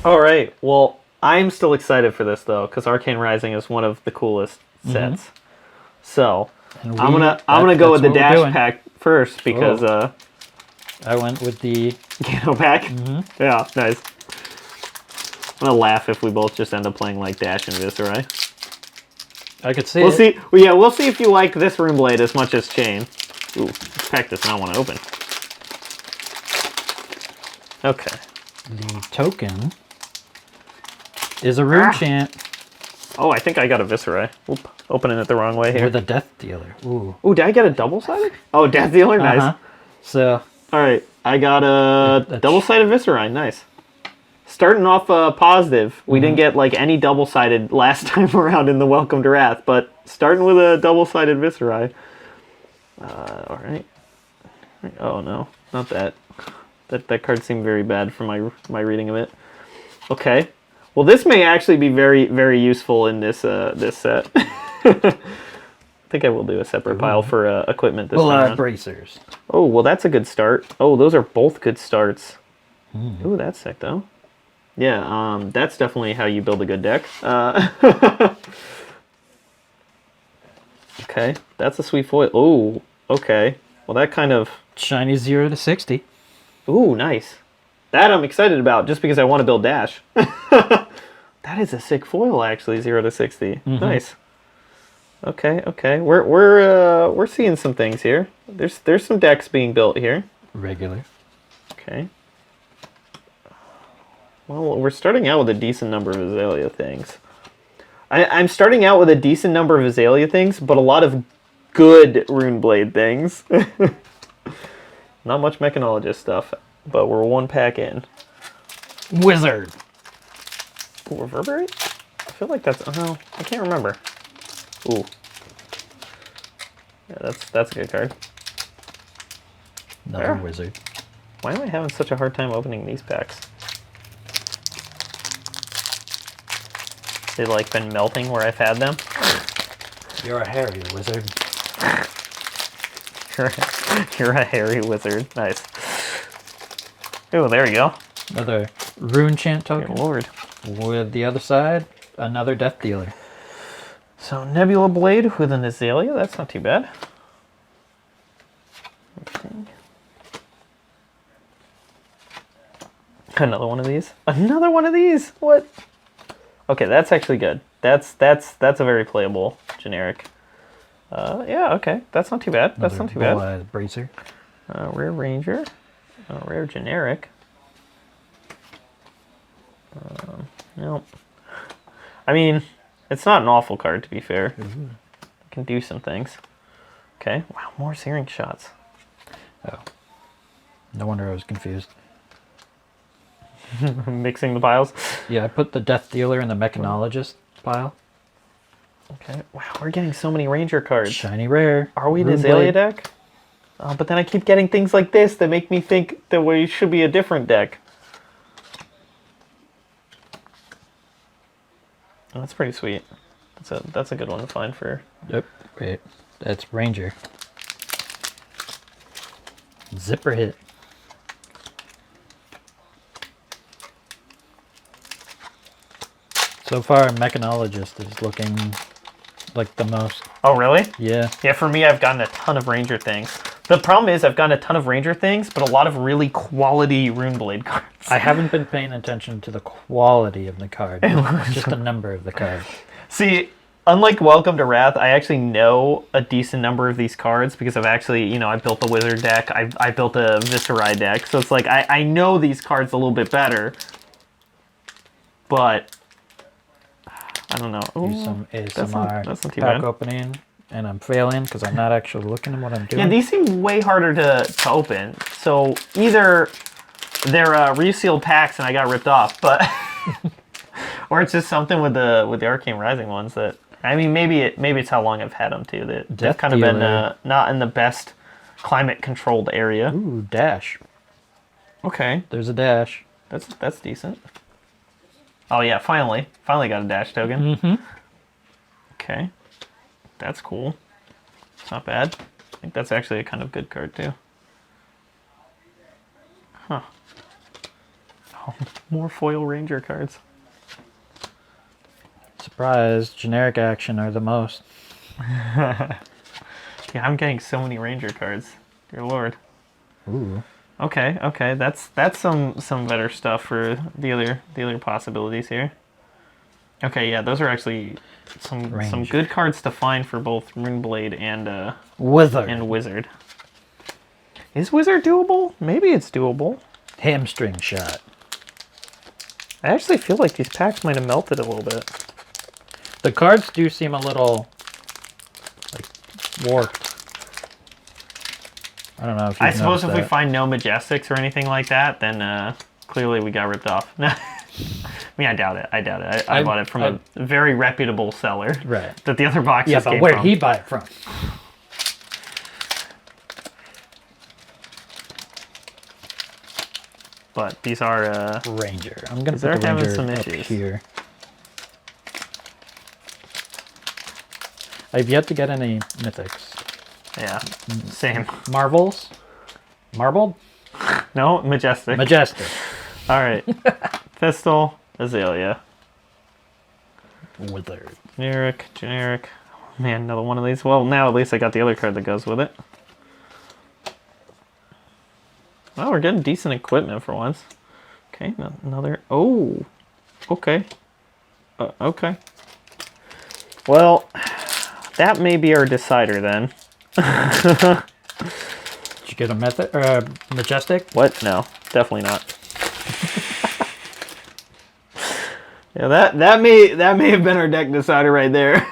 All right. Well, I'm still excited for this though, because Arcane Rising is one of the coolest sets. So I'm gonna go with the dash pack first because I went with the Gano pack. Yeah, nice. I'm gonna laugh if we both just end up playing like Dash and Viserai. I could see We'll it. see. Well, yeah, we'll see if you like this Rune Blade as much as Chain. Ooh, this pack does not want to open. Okay. The token is a Rune chant. Oh, I think I got a Viserai. Oop, opening it the wrong way here. With a Death Dealer. Ooh. Ooh, did I get a double-sided? Oh, Death Dealer? Nice. So. All right, I got a double-sided Viserai. Nice. Starting off positive. We didn't get like any double-sided last time around in the Welcome to Wrath, but starting with a double-sided Viserai. All right. Oh no, not that. That card seemed very bad for my reading of it. Okay. Well, this may actually be very, very useful in this this set. I think I will do a separate pile for equipment this time around. Bracers. Oh, well, that's a good start. Oh, those are both good starts. Ooh, that's sick, though. Yeah, that's definitely how you build a good deck. Okay, that's a sweet foil. Oh, okay. Well, that kind of... Shiny 0 to 60. Ooh, nice. That I'm excited about, just because I want to build Dash. That is a sick foil, actually, 0 to 60. Nice. Okay, okay. We're seeing some things here. There's some decks being built here. Regular. Okay. Well, we're starting out with a decent number of Azalea things. I'm starting out with a decent number of Azalea things, but a lot of good Rune Blade things. Not much Mechanologist stuff, but we're one pack in. Wizard. Ooh, Reverberate? I feel like that's... Oh, I can't remember. Ooh. Yeah, that's a good card. Another wizard. Why am I having such a hard time opening these packs? They've like been melting where I've had them. You're a hairy wizard. You're a hairy wizard. Nice. Oh, there you go. Another Rune chant token. Good lord. With the other side, another Death Dealer. So Nebula Blade with an Azalea. That's not too bad. Okay. Another one of these. Another one of these. What? Okay, that's actually good. That's a very playable generic. Yeah, okay. That's not too bad. That's not too bad. Bracer. Rare Ranger. Rare generic. Nope. I mean, it's not an awful card, to be fair. It can do some things. Okay. Wow, more Searing Shots. Oh. No wonder I was confused. Mixing the piles? Yeah, I put the Death Dealer in the Mechanologist pile. Okay. Wow, we're getting so many Ranger cards. Shiny rare. Are we an Azalea deck? But then I keep getting things like this that make me think that we should be a different deck. Oh, that's pretty sweet. That's a good one to find for... Yep. Wait. That's Ranger. Zipper hit. So far, Mechanologist is looking like the most. Oh, really? Yeah. Yeah, for me, I've gotten a ton of Ranger things. The problem is I've gotten a ton of Ranger things, but a lot of really quality Rune Blade cards. I haven't been paying attention to the quality of the card, just the number of the card. See, unlike Welcome to Wrath, I actually know a decent number of these cards because I've actually, I built the Wizard deck, I built a Viserai deck, so it's like I know these cards a little bit better, but I don't know. Ooh, do some ASMR that's not too pack bad. opening, and I'm failing because I'm not actually looking at what I'm doing. Yeah, these seem way harder to open, so either they're resealed packs and I got ripped off, but or it's just something with the Arcane Rising ones that, I mean, maybe it's how long I've had them too. That they've kind of been not in the best climate controlled area. Ooh, dash. Okay, There's a dash. that's decent. Oh yeah, finally got a dash token. Okay, that's cool. It's not bad. I think that's actually a kind of good card too. Huh. More foil ranger cards. Surprise, generic action are the most. Yeah, I'm getting so many ranger cards. Dear Lord. Ooh. Okay, that's some better stuff for the other possibilities here. Okay, yeah, those are actually some good cards to find for both Runeblade and Wizard. Is Wizard doable? Maybe it's doable. Hamstring shot. I actually feel like these packs might have melted a little bit. The cards do seem a little like warped. I don't know if I suppose if we find no Majestics or anything like that, then clearly we got ripped off. I mean, I doubt it. I bought it from a very reputable seller. Right. That the other boxes came from. Yeah, but where'd he buy it from? But these are... Ranger. I'm going to put the Ranger some up here. I've yet to get any mythics. Yeah, same. Marvels? Marbled? No, Majestic. Majestic. All right. Pistol, Azalea. Wizard. Generic. Oh, man, another one of these. Well, now at least I got the other card that goes with it. Well, we're getting decent equipment for once. Okay, another... Oh! Okay. Okay. Well, that may be our decider then. Did you get a Majestic? What? No, definitely not. Yeah, that may have been our deck decider right there.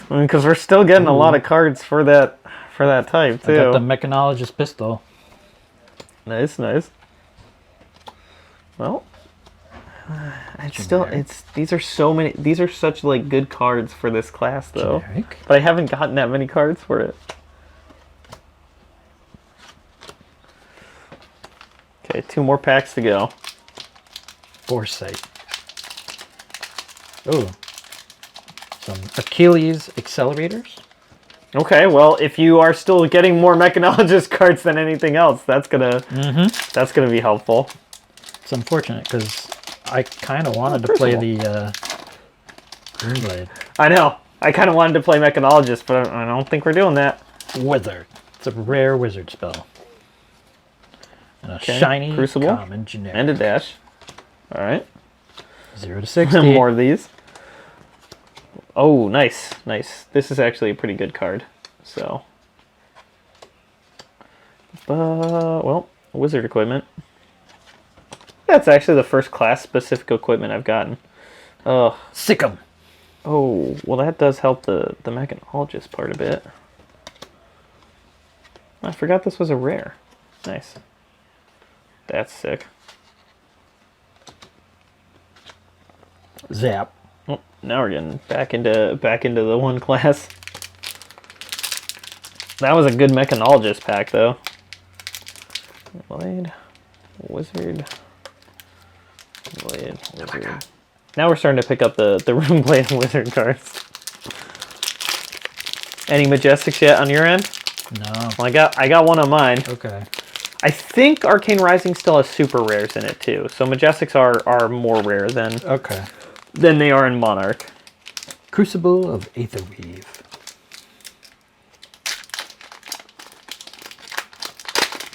Because we're still getting a lot of cards for that type too. I got the Mechanologist Pistol. Nice. Well, these are such like good cards for this class though. Generic. But I haven't gotten that many cards for it. Okay, 2 more packs to go. Foresight. Oh. Some Achilles accelerators. Okay, well, if you are still getting more Mechanologist cards than anything else, that's gonna be helpful. It's unfortunate because I kind of wanted to play the Runeblade. I know. I kind of wanted to play Mechanologist, but I don't think we're doing that. Wizard. It's a rare wizard spell. And a shiny Crucible common generic. and a dash. All right. 0 to 60. More of these. Oh, nice. This is actually a pretty good card. So, well, wizard equipment. That's actually the first class-specific equipment I've gotten. Oh, Sick'em. Oh, well, that does help the Mechanologist part a bit. I forgot this was a rare. Nice. That's sick. Zap. Oh, now we're getting back into the one class. That was a good Mechanologist pack, though. Blade, Wizard. Now we're starting to pick up the Runeblade and Wizard cards. Any Majestics yet on your end? No. Well, I got one on mine. Okay. I think Arcane Rising still has super rares in it too. So Majestics are more rare than they are in Monarch. Crucible of Aetherweave.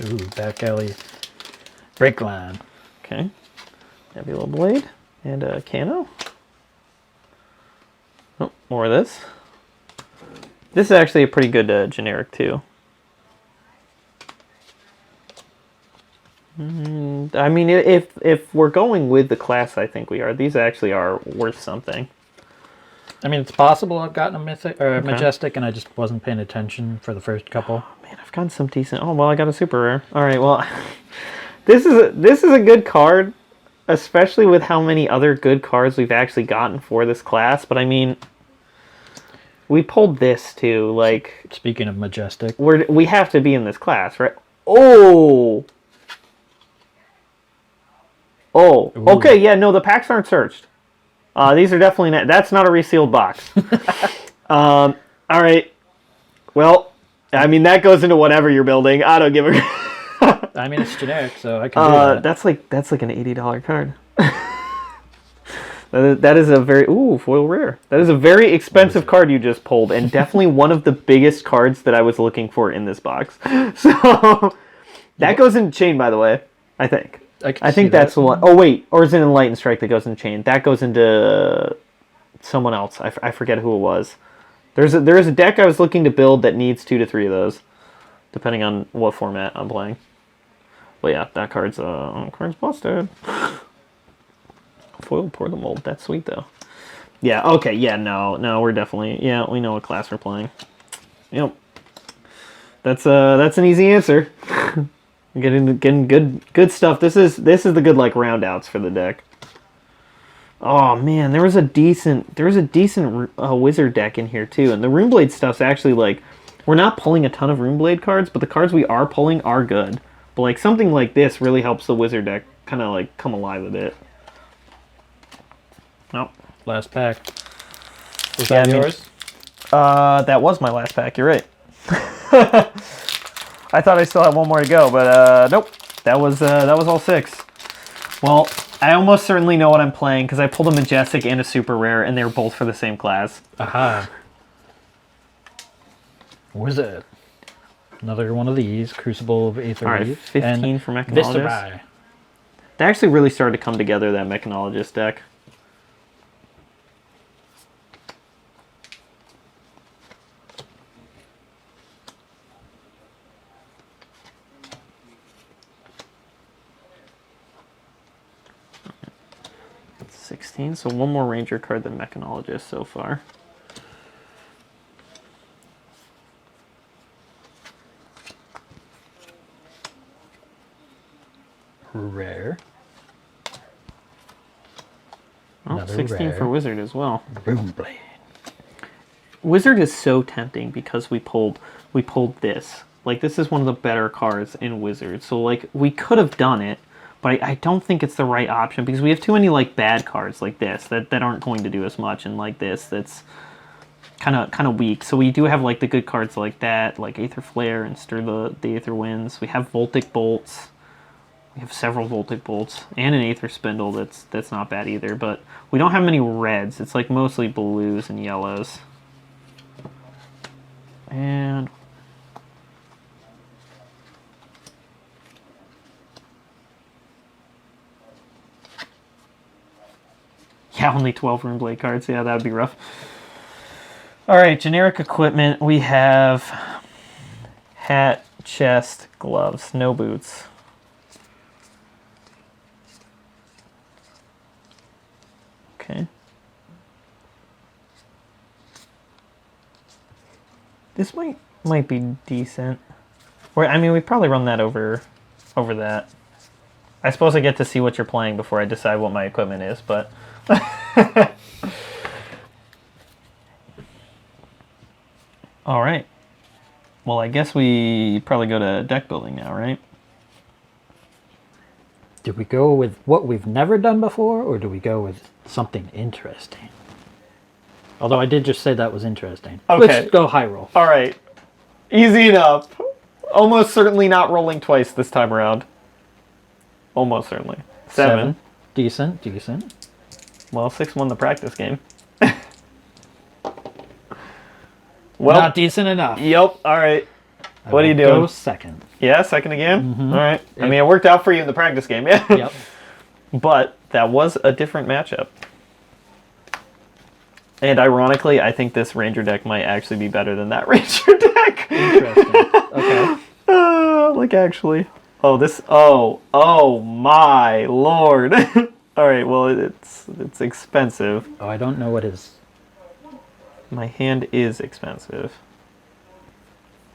Ooh, back alley. Break line. Okay. Nebula Blade and a Cano. Oh, more of this. This is actually a pretty good generic too. I mean, if we're going with the class, I think we are. These actually are worth something. I mean, it's possible I've gotten a mythic or a Majestic, and I just wasn't paying attention for the first couple. Oh, man, I've gotten some decent. Oh well, I got a super rare. All right, well, this is a good card, especially with how many other good cards we've actually gotten for this class. But I mean, we pulled this too. Like, speaking of Majestic, we have to be in this class, right? Oh. Oh, ooh. Okay, yeah, no, the packs aren't searched. These are definitely not, that's not a resealed box. All right. Well, I mean, that goes into whatever you're building. I don't give a... I mean, it's generic, so I can do that. That's like an $80 card. That is a very foil rare. That is a very expensive card you just pulled, and definitely one of the biggest cards that I was looking for in this box. So that goes in chain, by the way. I think. I think that's the one. Oh wait, or is it Enlightened Strike that goes in chain? That goes into someone else. I forget who it was. There is a deck I was looking to build that needs 2 to 3 of those, depending on what format I'm playing. But yeah, that card's busted. Foil Pour the Mold. That's sweet though. Yeah. Okay. Yeah. No. We're definitely. Yeah. We know what class we're playing. Yep. That's an easy answer. getting good stuff. This is the good like round outs for the deck. Oh man, there was a decent wizard deck in here too, and the Runeblade stuff's actually like we're not pulling a ton of Runeblade cards, but the cards we are pulling are good. But like something like this really helps the wizard deck kind of like come alive a bit. Nope. Last pack. Was that yours? That was my last pack. You're right. I thought I still had one more to go, but nope. That was all 6. Well, I almost certainly know what I'm playing because I pulled a Majestic and a Super Rare, and they were both for the same class. Aha. Wizard. Another one of these. Crucible of Aether. All right, 15 for Mechanologist. Viscerai. They actually really started to come together, that Mechanologist deck. That's 16, so one more Ranger card than Mechanologist so far. Rare. Oh, 16 rare. For Wizard as well. Runeblade. Wizard is so tempting because we pulled this. Like, this is one of the better cards in Wizard. So, like, we could have done it, but I don't think it's the right option because we have too many, like, bad cards like this that aren't going to do as much, and like this that's kind of weak. So we do have, like, the good cards like that, like Aether Flare and Stir the Aether Winds. We have Voltic Bolts. We have several Voltic Bolts and an Aether Spindle that's not bad either, but we don't have many reds. It's like mostly blues and yellows. And yeah, only 12 Runeblade cards. Yeah, that would be rough. All right, generic equipment. We have hat, chest, gloves, no boots. Okay. This might be decent. I mean, we probably run that over that. I suppose I get to see what you're playing before I decide what my equipment is, but all right. Well, I guess we probably go to deck building now, right? Do we go with what we've never done before, or do we go with something interesting? Although I did just say that was interesting. Okay. Let's go high roll. All right. Easy enough. Almost certainly not rolling twice this time around. Almost certainly. 7. Decent. Well, 6 won the practice game. Well, not decent enough. Yep. All right. What are you doing? Go second. Yeah, second again? Mm-hmm. All right. I mean, it worked out for you in the practice game, yeah? Yep. But that was a different matchup. And ironically, I think this Ranger deck might actually be better than that Ranger deck. Interesting. Okay. Like, actually. Oh my lord. All right, well, it's expensive. Oh, I don't know what his... My hand is expensive.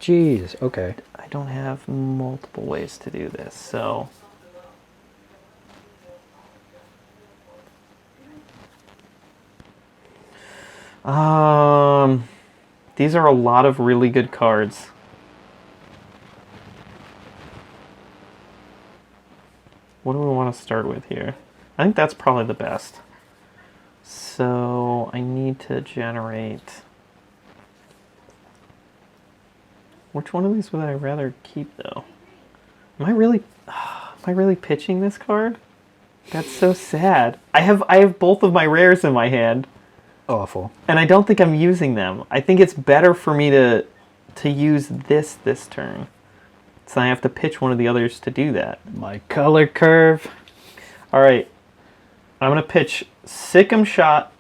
Jeez, okay. I don't have multiple ways to do this, so... These are a lot of really good cards. What do we want to start with here? I think that's probably the best. So I need to generate... Which one of these would I rather keep, though? Am I really pitching this card? That's so sad. I have both of my rares in my hand. Awful. And I don't think I'm using them. I think it's better for me to use this turn. So I have to pitch one of the others to do that. My color curve. All right. I'm going to pitch Sick'em Shot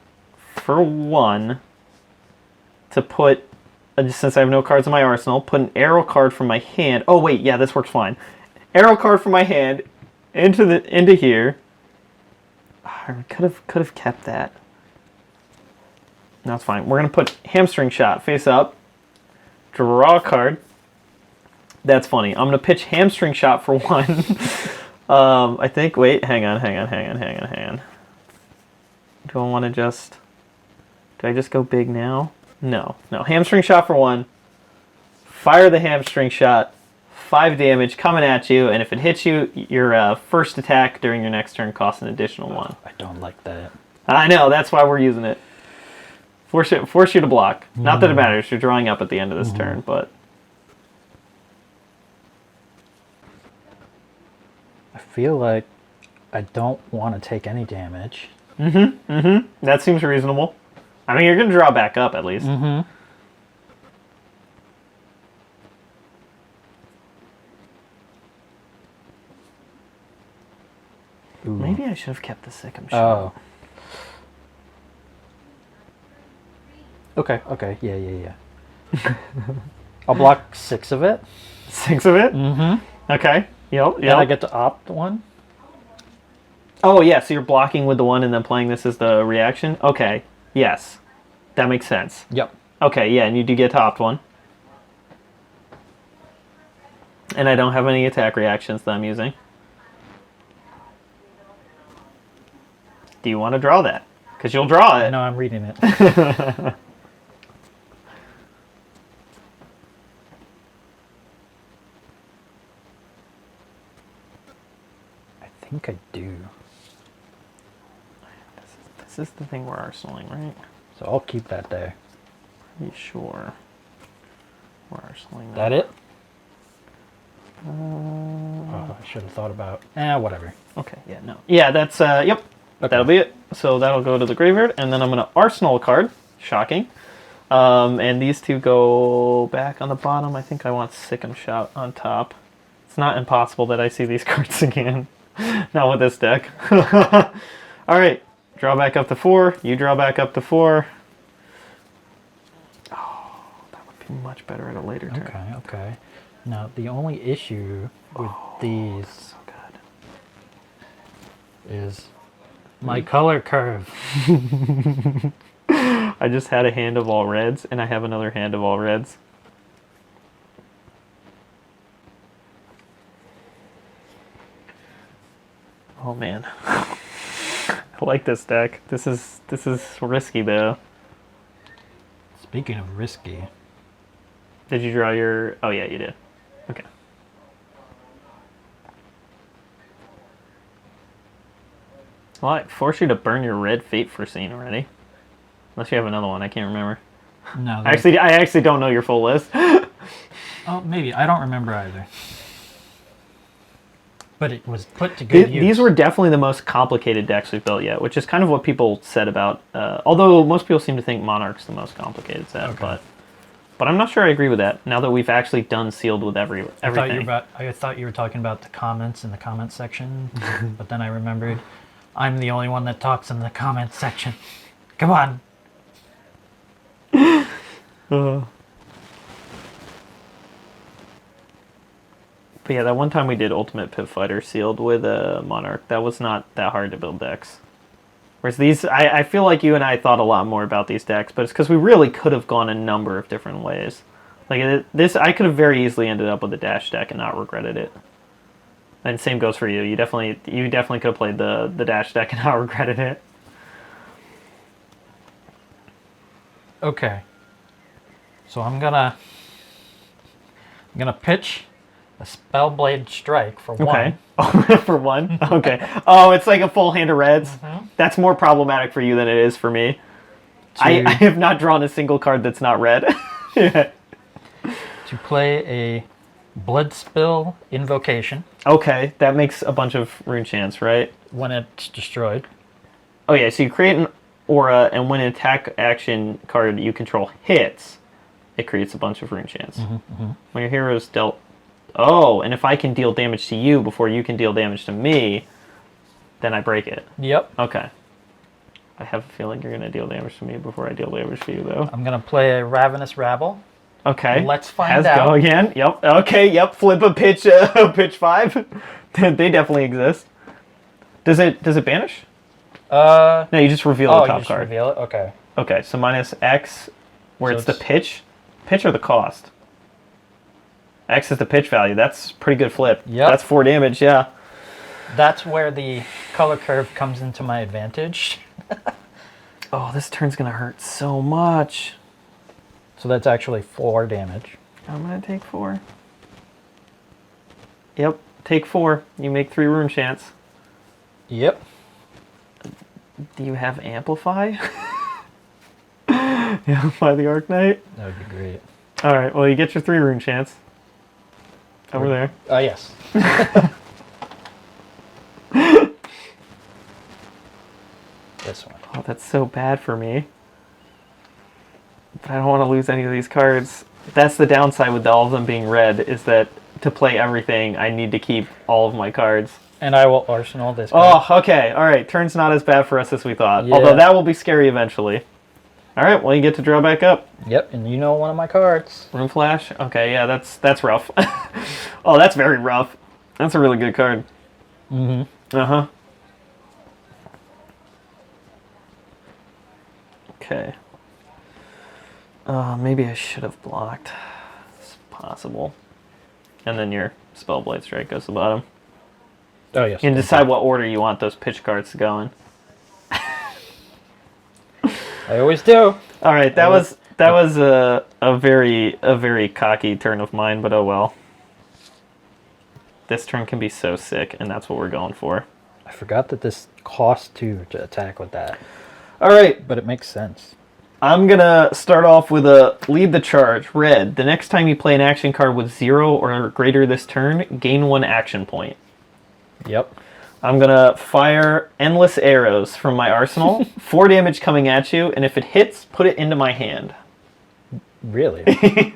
for 1 to put, since I have no cards in my arsenal, put an arrow card from my hand. Oh, wait. Yeah, this works fine. Arrow card from my hand into here. I could have kept that. That's fine. We're going to put Hamstring Shot face up. Draw a card. That's funny. I'm going to pitch Hamstring Shot for 1. I think, wait, hang on. Do I want to do I just go big now? No. Hamstring Shot for 1. Fire the Hamstring Shot. 5 damage coming at you, and if it hits you, your first attack during your next turn costs an additional 1. I don't like that. I know, that's why we're using it. Force you to block. Not that it matters, you're drawing up at the end of this turn, but... I feel like I don't want to take any damage. That seems reasonable. I mean, you're going to draw back up at least. Maybe I should have kept the Sick'em Shot. Oh. Okay. Yeah. I'll block 6 of it. 6 of it? Okay. Yep. Then I get to opt 1. Oh, yeah, so you're blocking with the 1 and then playing this as the reaction? Okay. Yes. That makes sense. Yep. Okay, yeah, and you do get to opt 1. And I don't have any attack reactions that I'm using. Do you want to draw that? Because you'll draw it. No, I'm reading it. I think I do. This is the thing we're arsenaling, right? So I'll keep that there. Are you sure? We're arsenaling That it? Oh, I should have thought about... whatever. Okay, yeah, no. Yeah, that's, yep. Okay. That'll be it. So that'll go to the graveyard, and then I'm going to arsenal a card. Shocking. And these two go back on the bottom. I think I want Sick'em Shot on top. It's not impossible that I see these cards again. Not with this deck. All right. Draw back up to 4. You draw back up to 4. Oh, that would be much better at a later turn. Okay. Now, the only issue with these so good. is my color curve. I just had a hand of all reds, and I have another hand of all reds. Oh man, I like this deck. This is risky though. Speaking of risky, did you draw your? Oh yeah, you did. Okay. Well, I force you to burn your red Fate Foreseen already. Unless you have another one, I can't remember. No. I actually don't know your full list. Oh, maybe. I don't remember either. But it was put to good use. These were definitely the most complicated decks we've built yet, which is kind of what people said about... although most people seem to think Monarch's the most complicated set, okay. But I'm not sure I agree with that, now that we've actually done sealed with everything. I thought you were talking about the comments in the comments section, but then I remembered I'm the only one that talks in the comments section. Come on. But yeah, that one time we did Ultimate Pit Fighter sealed with a Monarch, that was not that hard to build decks. Whereas these, I feel like you and I thought a lot more about these decks, but it's because we really could have gone a number of different ways. Like this, I could have very easily ended up with a dash deck and not regretted it. And same goes for you. You definitely could have played the dash deck and not regretted it. Okay. So I'm gonna pitch a Spellblade Strike for 1. Okay. For 1? Okay. Oh, it's like a full hand of reds? Mm-hmm. That's more problematic for you than it is for me. I have not drawn a single card that's not red. Yeah. To play a Blood Spill Invocation. Okay, that makes a bunch of rune chants, right? When it's destroyed. Oh yeah, so you create an aura, and when an attack action card you control hits, it creates a bunch of rune chants. When your hero's dealt... Oh, and if I can deal damage to you before you can deal damage to me, then I break it. Yep. Okay. I have a feeling you're going to deal damage to me before I deal damage to you, though. I'm going to play a Ravenous Rabble. Okay. Let's find out. Go again. Yep. Okay, yep. Flip a pitch, pitch 5. They definitely exist. Does it banish? No, you just reveal the top you just card. Reveal it? Okay. Okay, so minus X, where So it's the pitch. Pitch or the cost? X is the pitch value. That's pretty good flip. Yep. That's 4 damage, yeah. That's where the color curve comes into my advantage. Oh, this turn's going to hurt so much. So that's actually 4 damage. I'm going to take 4. Yep, take 4. You make 3 rune chants. Yep. Do you have Amplify? Amplify the Arc Knight? That would be great. Alright, well, you get your 3 rune chants. Over there. Oh, yes. This one. Oh, that's so bad for me. But I don't want to lose any of these cards. That's the downside with all of them being red, is that to play everything, I need to keep all of my cards. And I will arsenal this card. Oh, okay. Alright, turn's not as bad for us as we thought. Yeah. Although that will be scary eventually. Alright, well, you get to draw back up. Yep, and you know one of my cards. Rune Flash? Okay, yeah, that's rough. Oh, that's very rough. That's a really good card. Mm-hmm. Uh-huh. Okay. Maybe I should have blocked. It's possible. And then your Spellblade Strike goes to the bottom. Oh, yes. You can decide what order you want those pitch cards to go in. I always do. All right, that was a very cocky turn of mine, but oh well. This turn can be so sick, and that's what we're going for. I forgot that this costs 2 to attack with that. All right, But it makes sense. I'm gonna start off with a lead the charge. Red. The next time you play an action card with 0 or greater this turn, gain 1 action point. Yep. I'm gonna fire endless arrows from my arsenal. 4 damage coming at you, and if it hits, put it into my hand. Really?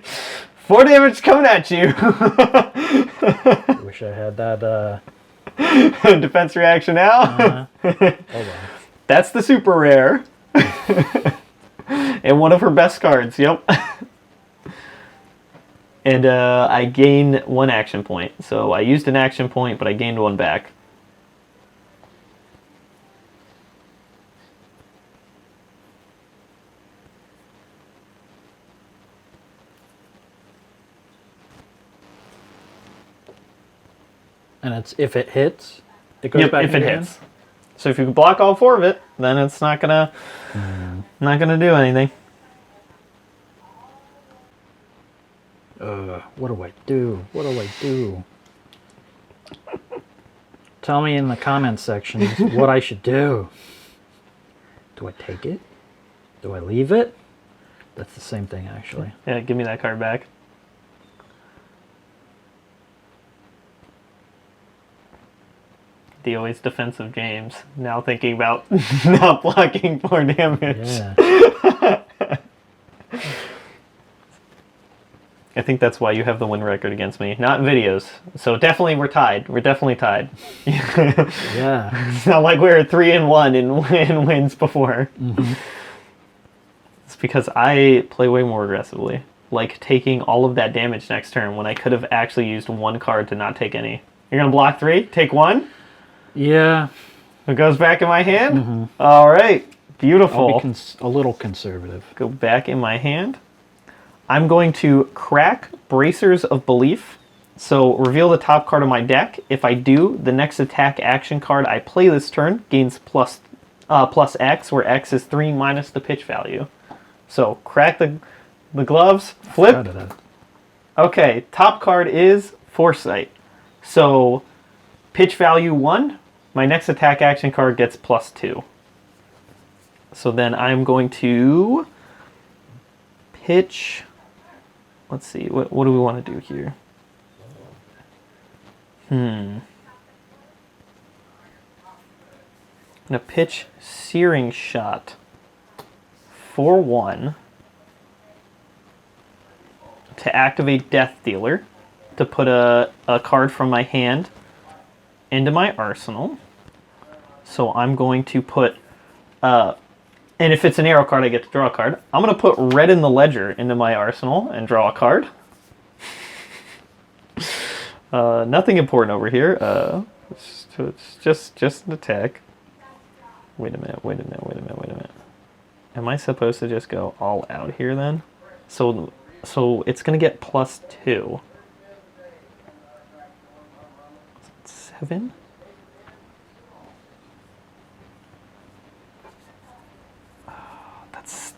4 damage coming at you. Wish I had that. Defense reaction now. Hold on. That's the super rare. And one of her best cards, yep. And I gain 1 action point. So I used an action point, but I gained 1 back. And it's if it hits, it goes back if it in your hits. hand? So if you block all 4 of it, then it's not gonna do anything. What do I do? What do I do? Tell me in the comments section what I should do. Do I take it? Do I leave it? That's the same thing, actually. Yeah, give me that card back. The always defensive James, now thinking about not blocking 4 damage. Yeah. I think that's why you have the win record against me, not in videos. So definitely we're tied. We're definitely tied. Yeah. It's not like we were 3-1 in wins before. Mm-hmm. It's because I play way more aggressively. Like taking all of that damage next turn when I could have actually used 1 card to not take any. You're going to block 3? Take 1? Yeah. It goes back in my hand? Mm-hmm. All right. Beautiful. I'll be a little conservative. Go back in my hand. I'm going to crack Bracers of Belief. So reveal the top card of my deck. If I do, the next attack action card I play this turn gains plus X, where X is 3 minus the pitch value. So crack the gloves, flip. Okay, top card is Foresight. So pitch value 1, my next attack action card gets +2. So then I'm going to pitch. Let's see, what do we want to do here? I'm gonna pitch Searing Shot for 1 to activate Death Dealer to put a card from my hand into my arsenal. So I'm going to put, and if it's an arrow card, I get to draw a card. I'm going to put Red in the Ledger into my arsenal and draw a card. Nothing important over here. It's just an attack. Wait a minute. Am I supposed to just go all out here then? So it's going to get +2. 7?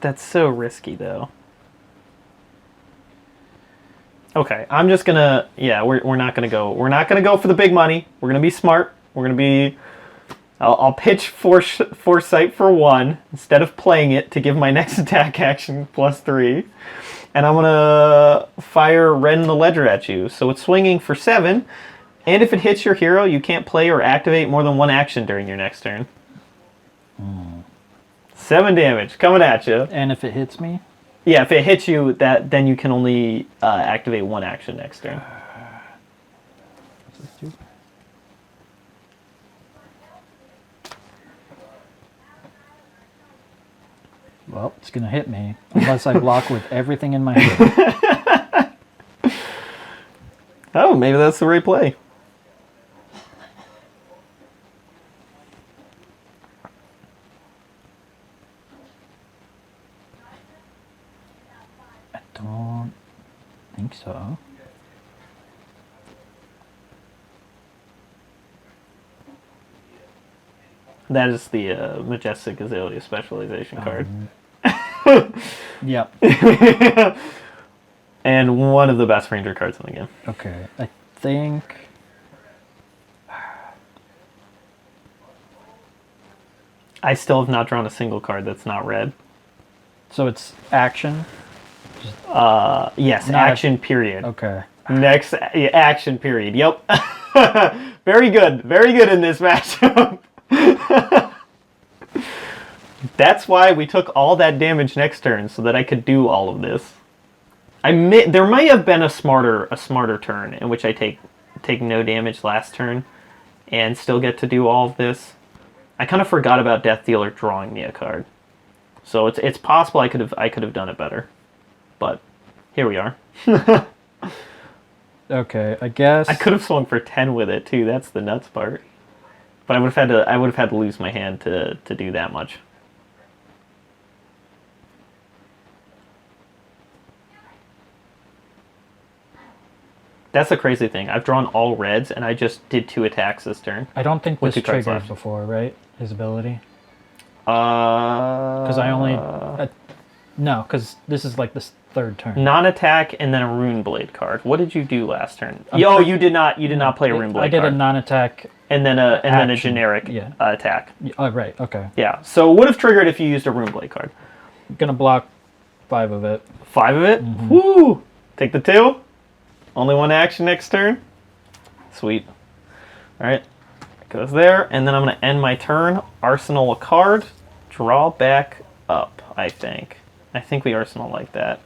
That's so risky though. Okay, I'm just gonna, yeah, we're not gonna go for the big money. We're gonna be smart. We're gonna be, I'll pitch Foresight for 1 instead of playing it to give my next attack action +3. And I'm gonna fire Red in the Ledger at you. So it's swinging for 7, and if it hits your hero, you can't play or activate more than 1 action during your next turn. 7 damage coming at you. And if it hits me? Yeah, if it hits you, then you can only activate 1 action next turn. Well, it's going to hit me unless I block with everything in my hand. Oh, maybe that's the right play. I don't think so. That is the Majestic Azalea specialization card. Yep. And one of the best Ranger cards in the game. Okay, I think... I still have not drawn a single card that's not red. So it's action? Yes, Not action period. Okay. Next action period. Yep. Very good. Very good in this matchup. That's why we took all that damage next turn, so that I could do all of this. There might have been a smarter turn in which I take no damage last turn and still get to do all of this. I kind of forgot about Death Dealer drawing me a card. So it's possible I could have done it better. But here we are. Okay, I guess I could have swung for 10 with it too. That's the nuts part. But I would have had to lose my hand to do that much. That's the crazy thing. I've drawn all reds, and I just did 2 attacks this turn. I don't think with this 2 cards triggered left. before, right? His ability? Because I only... no, because this is like the 3rd turn. non-attack and then a Rune Blade card. What did you do last turn? You did not play a Rune Blade I did card. a non-attack and then a generic attack. Oh, right, okay. Yeah, so it would have triggered if you used a Rune Blade card. I'm going to block 5 of it. 5 of it? Mm-hmm. Woo! Take the 2. Only 1 action next turn. Sweet. Alright. Goes there. And then I'm going to end my turn. Arsenal a card. Draw back up, I think. I think we Arsenal like that.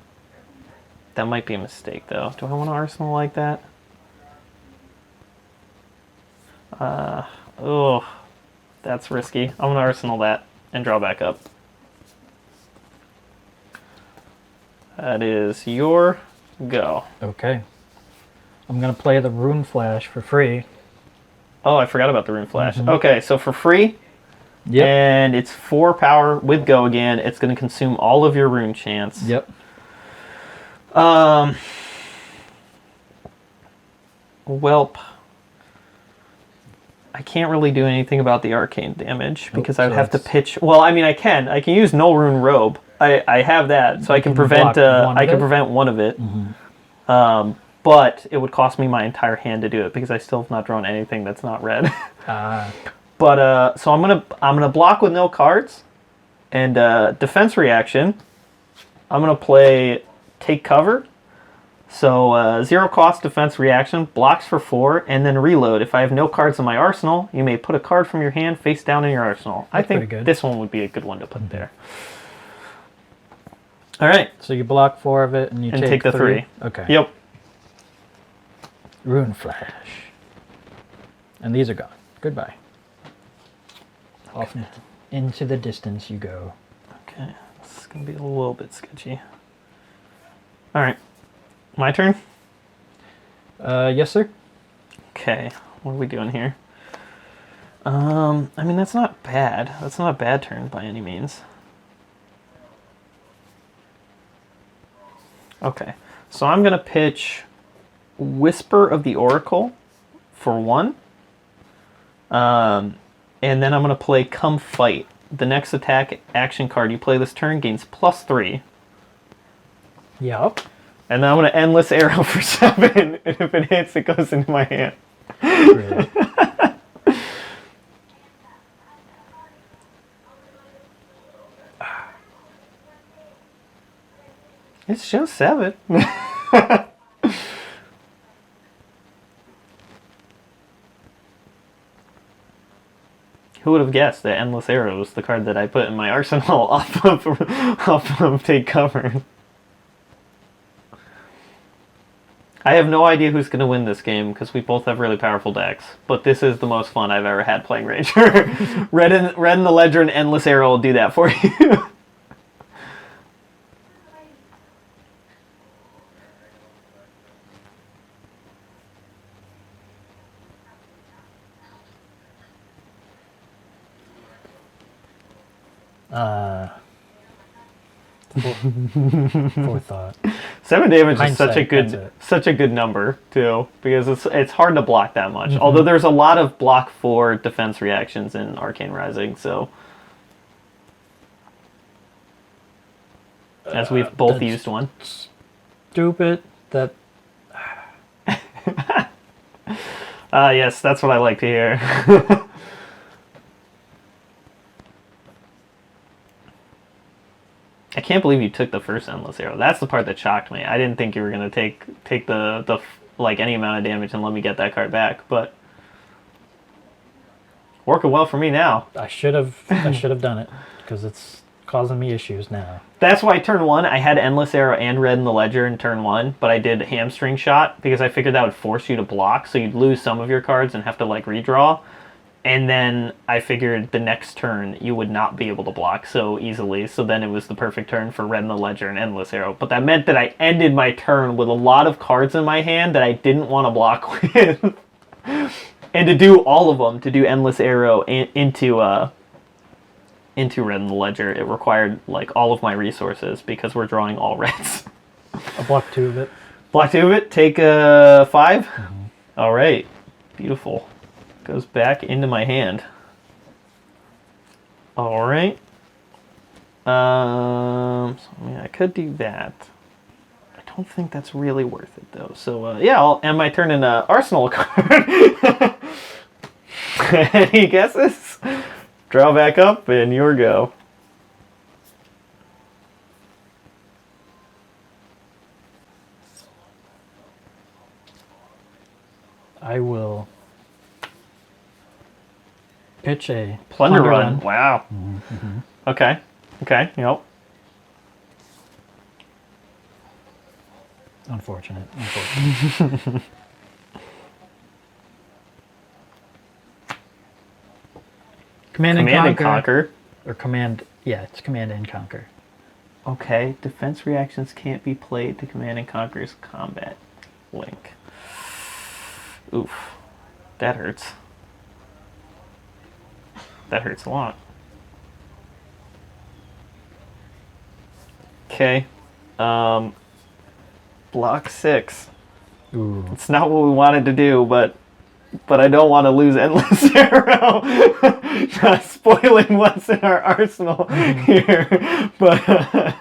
That might be a mistake, though. Do I want to Arsenal like that? Oh, that's risky. I'm going to Arsenal that and draw back up. That is your go. Okay. I'm going to play the Rune Flash for free. Oh, I forgot about the Rune Flash. Mm-hmm. Okay, so for free, yep. And it's 4 power with go again. It's going to consume all of your rune chance. Yep. Welp. I can't really do anything about the arcane damage because I would have to pitch. Well, I mean, I can use Null Rune Robe. I have that, so I can prevent. I can prevent one of it. Mm-hmm. But it would cost me my entire hand to do it because I still have not drawn anything that's not red. But so I'm gonna block with no cards, and defense reaction. I'm gonna play take cover. So 0 cost defense reaction, blocks for 4, and then reload. If I have no cards in my arsenal, you may put a card from your hand face down in your arsenal. That's I think pretty good. this one would be a good one to put there. All right. So you block 4 of it, and you take the 3. Okay. Yep. Rune Flash. And these are gone. Goodbye. Off into the distance you go. Okay. This is going to be a little bit sketchy. All right. My turn? Yes, sir. Okay. What are we doing here? I mean, that's not bad. That's not a bad turn by any means. Okay. So I'm going to pitch Whisper of the Oracle for 1. And then I'm going to play Come Fight. The next attack action card you play this turn gains +3. Yep. And then I'm going to Endless Arrow for 7. And if it hits, it goes into my hand. Really? It's show 7. Who would have guessed that Endless Arrow was the card that I put in my arsenal off of Take Cover? I have no idea who's going to win this game because we both have really powerful decks, but this is the most fun I've ever had playing Ranger. Red in the Ledger and Endless Arrow will do that for you. Forethought. 7 damage is Hindsight, such a good number too, because it's hard to block that much. Although there's a lot of block 4 defense reactions in Arcane Rising, so as we've both used one. Stupid. That. Yes, that's what I like to hear. I can't believe you took the first Endless Arrow. That's the part that shocked me. I didn't think you were going to take the like any amount of damage and let me get that card back, but working well for me now. I should have done it because it's causing me issues now. That's why turn 1 I had Endless Arrow and Red in the Ledger in turn 1, but I did Hamstring Shot because I figured that would force you to block, so you'd lose some of your cards and have to like redraw. And then I figured the next turn you would not be able to block so easily, so then it was the perfect turn for Red in the Ledger and Endless Arrow. But that meant that I ended my turn with a lot of cards in my hand that I didn't want to block with. And to do all of them, to do Endless Arrow into Red in the Ledger, it required like all of my resources because we're drawing all reds. I blocked 2 of it. Block 2 of it, take 5. All right, beautiful. Goes back into my hand. All right. So, I mean, I could do that. I don't think that's really worth it, though. So, yeah, I'll end my turn in an Arsenal card. Any guesses? Draw back up, and your go. I will pitch a Plunder Run. Wow. Okay. Okay. Yep. Unfortunate. Command and Conquer. Or Command... Yeah, it's Command and Conquer. Okay. Defense reactions can't be played to Command and Conquer's combat link. Oof. That hurts. That hurts a lot. Okay. Block 6. Ooh. It's not what we wanted to do, but I don't want to lose Endless Arrow. Not spoiling what's in our arsenal here. But I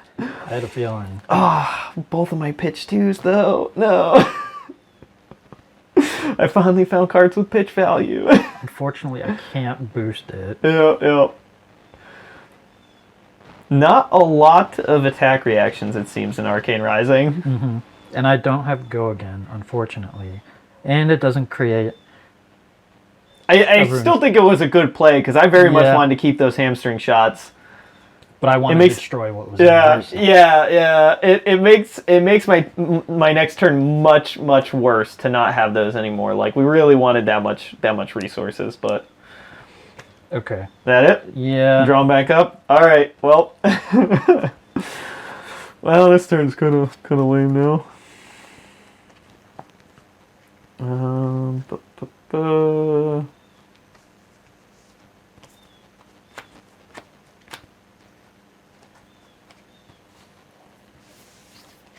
had a feeling. Both of my pitch 2s though. No. I finally found cards with pitch value. Unfortunately, I can't boost it. Yep. Not a lot of attack reactions, it seems, in Arcane Rising. And I don't have go again, unfortunately. And it doesn't create... I still think it was a good play, because I very much wanted to keep those hamstring shots. But I wanted to destroy what was in there. so. Yeah. It makes my next turn much worse to not have those anymore. Like, we really wanted that much resources, but... Okay. That it? Yeah. Draw them back up? Alright, well... well, this turn's kind of lame now.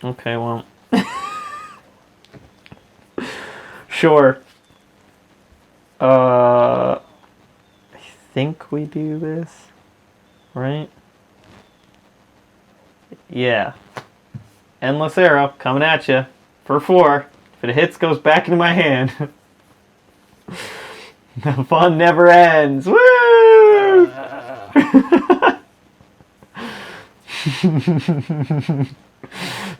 Okay, well... Sure. I think we do this, right? Yeah. Endless Arrow coming at you for 4. If it hits, goes back into my hand. The fun never ends. Woo!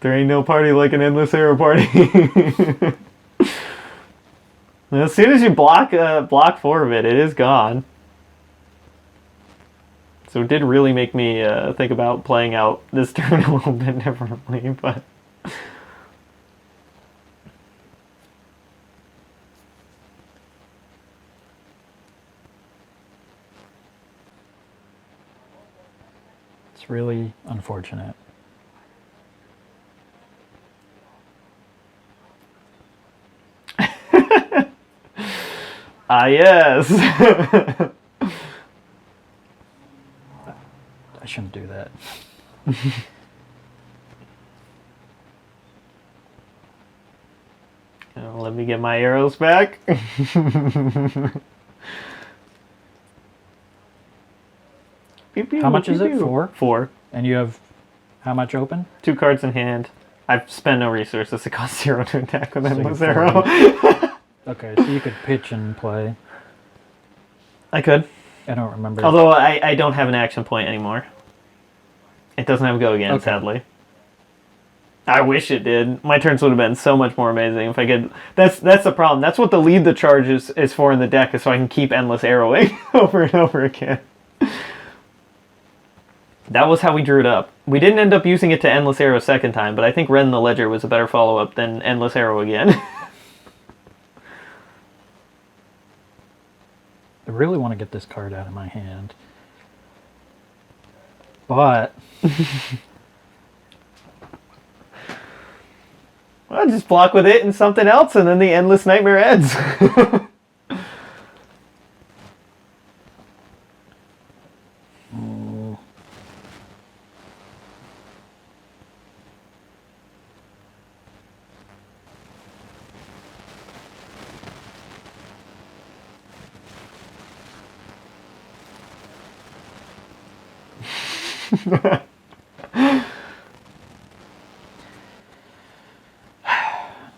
There ain't no party like an Endless Arrow party. As soon as you block 4 of it, it is gone. So it did really make me think about playing out this turn a little bit differently, but... It's really unfortunate. Ah, yes. I shouldn't do that. Let me get my arrows back. How much is it? 4? 4. And you have how much open? 2 cards in hand. I've spent no resources. It costs 0 to attack with Endless So Arrow. Okay, so you could pitch and play. I could. I don't remember. Although I don't have an action point anymore. It doesn't have go again, sadly. I wish it did. My turns would have been so much more amazing if I could. That's the problem. That's what the lead the charge is for in the deck, is so I can keep Endless Arrowing over and over again. That was how we drew it up. We didn't end up using it to Endless Arrow second time, but I think Ren the Ledger was a better follow-up than Endless Arrow again. I really want to get this card out of my hand. But... well, just block with it and something else, and then the endless nightmare ends.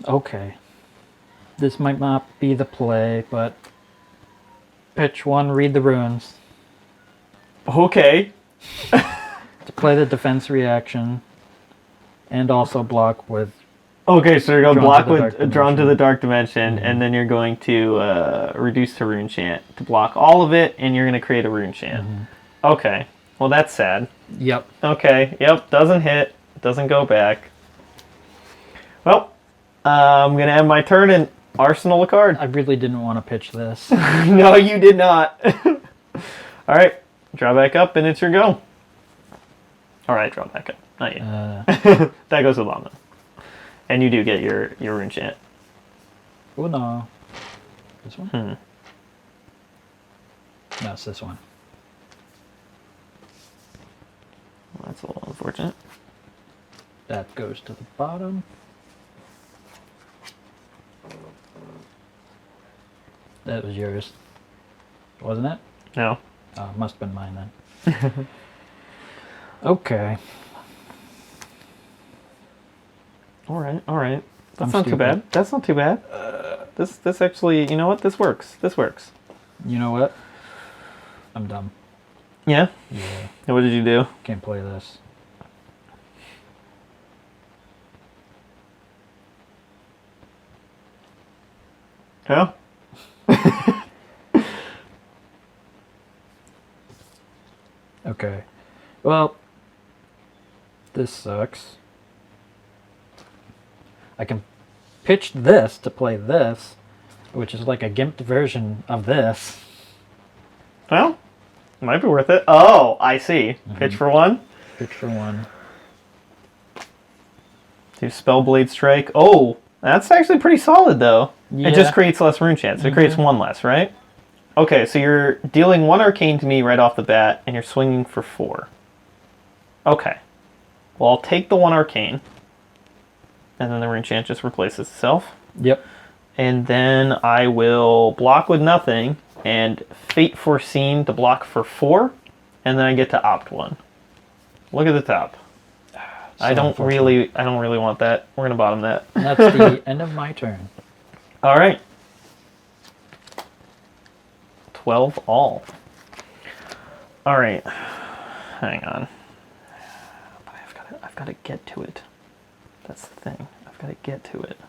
Okay. This might not be the play, but... Pitch 1, read the runes. Okay. To play the defense reaction. And also block with... Okay, so you're going to block with Drawn to the Dark Dimension, and then you're going to reduce to Rune Chant to block all of it, and you're going to create a Rune Chant. Okay. Well, that's sad. Yep. Okay. Yep. Doesn't hit. Doesn't go back. Well, I'm going to end my turn and arsenal a card. I really didn't want to pitch this. No, you did not. All right. Draw back up, and it's your go. All right, draw back up. Not yet. That goes with Lama. And you do get your Rune Chant. Oh, no. This one? No, it's this one. Well, that's a little unfortunate. That goes to the bottom. That was yours. Wasn't it? No. Oh, it must have been mine then. Okay. Alright. That's not too bad. That's not too bad. This actually, you know what? This works. This works. You know what? I'm dumb. Yeah? Yeah. And what did you do? Can't play this. Yeah. Okay. Well, this sucks. I can pitch this to play this, which is like a gimped version of this. Well, might be worth it. Oh, I see. Pitch for one. Pitch for one. Do Spellblade Strike. Oh, that's actually pretty solid, though. Yeah. It just creates less rune chance. It creates one less, right? Okay, so you're dealing 1 arcane to me right off the bat, and you're swinging for 4. Okay. Well, I'll take the 1 arcane, and then the rune chance just replaces itself. Yep. And then I will block with nothing, and Fate Foreseen to block for 4, and then I get to opt 1. Look at the top. I don't really want that. We're gonna bottom that. That's the end of my turn. All right. 12 all. All right. Hang on. But I've got to get to it. That's the thing. I've got to get to it.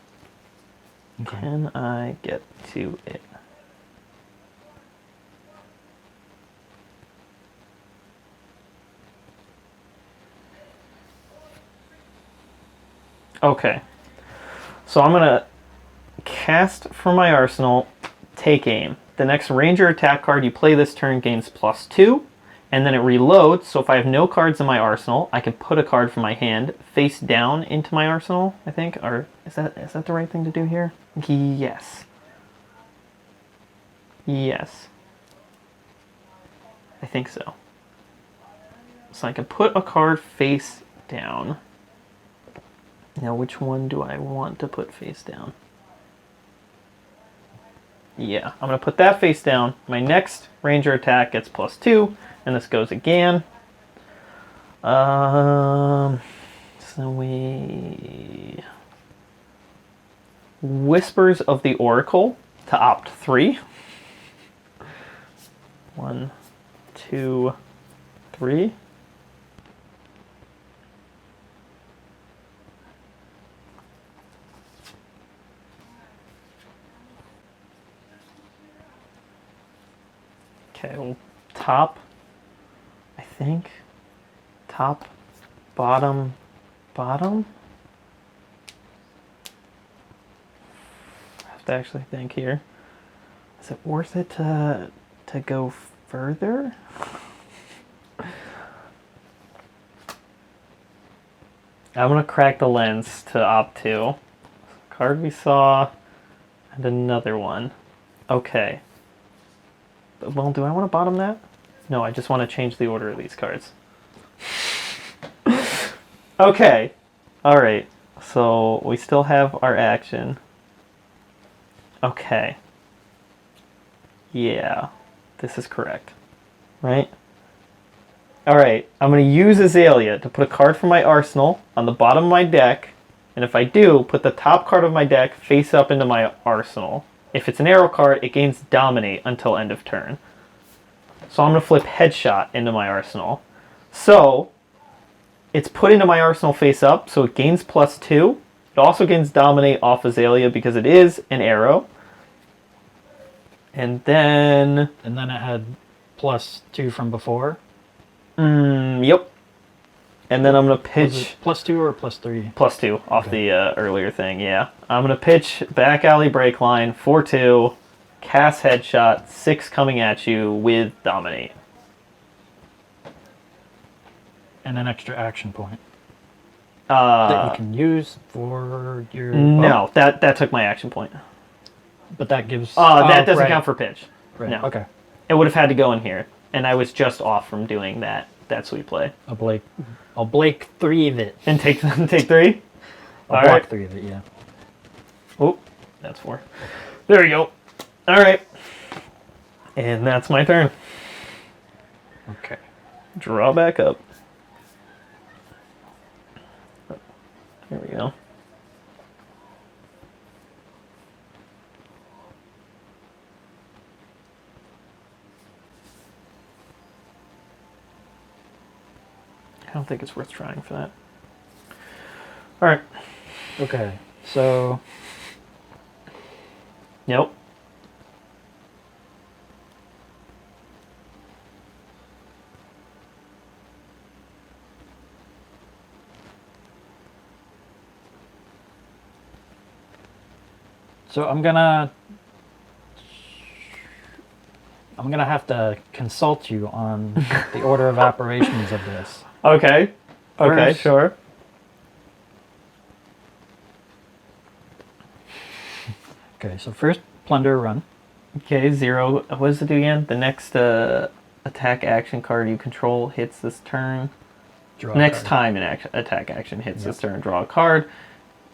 Okay. Can I get to it? Okay. So I'm going to cast from my arsenal, take aim. The next ranger attack card you play this turn gains +2, and then it reloads, so if I have no cards in my arsenal, I can put a card from my hand face down into my arsenal, I think. Or is that the right thing to do here? Yes. Yes. I think so. So I can put a card face down. Now, which one do I want to put face down? Yeah, I'm going to put that face down. My next ranger attack gets +2, and this goes again. So we... Whispers of the Oracle to opt 3. 1, 2, 3. Okay, well, top, I think. Top, bottom, bottom. I have to actually think here. Is it worth it to go further? I'm gonna crack the lens to opt 2. Card we saw, and another one. Okay. Well, do I want to bottom that? No, I just want to change the order of these cards. Okay. Alright. So, we still have our action. Okay. Yeah. This is correct. Right? Alright. I'm going to use Azalea to put a card from my arsenal on the bottom of my deck. And if I do, put the top card of my deck face up into my arsenal. If it's an arrow card, it gains Dominate until end of turn. So I'm going to flip Headshot into my arsenal. So, it's put into my arsenal face up, so it gains +2. It also gains Dominate off Azalea because it is an arrow. And then... And then it had +2 from before? Yep. And then I'm going to pitch... +2 or +3? +2 off the earlier thing, yeah. I'm going to pitch Back Alley Break Line, 4-2, cast Headshot, 6 coming at you with Dominate. And an extra action point. That you can use for your... No, that took my action point. But that gives... that doesn't count for pitch. Right. No. Okay. It would have had to go in here, and I was just off from doing that sweep play. I'll Blake 3 of it. And take 3? I'll block 3 of it, yeah. Oh, that's 4. There we go. All right. And that's my turn. Okay. Draw back up. There we go. I don't think it's worth trying for that. All right. Okay. So... Yep. So I'm gonna have to consult you on the order of operations of this. Okay. Okay, First- sure. Okay, so first plunder run. Okay, 0. What does it do again? The next attack action card you control hits this turn. Draw a Next card. time an attack action hits this turn, draw a card.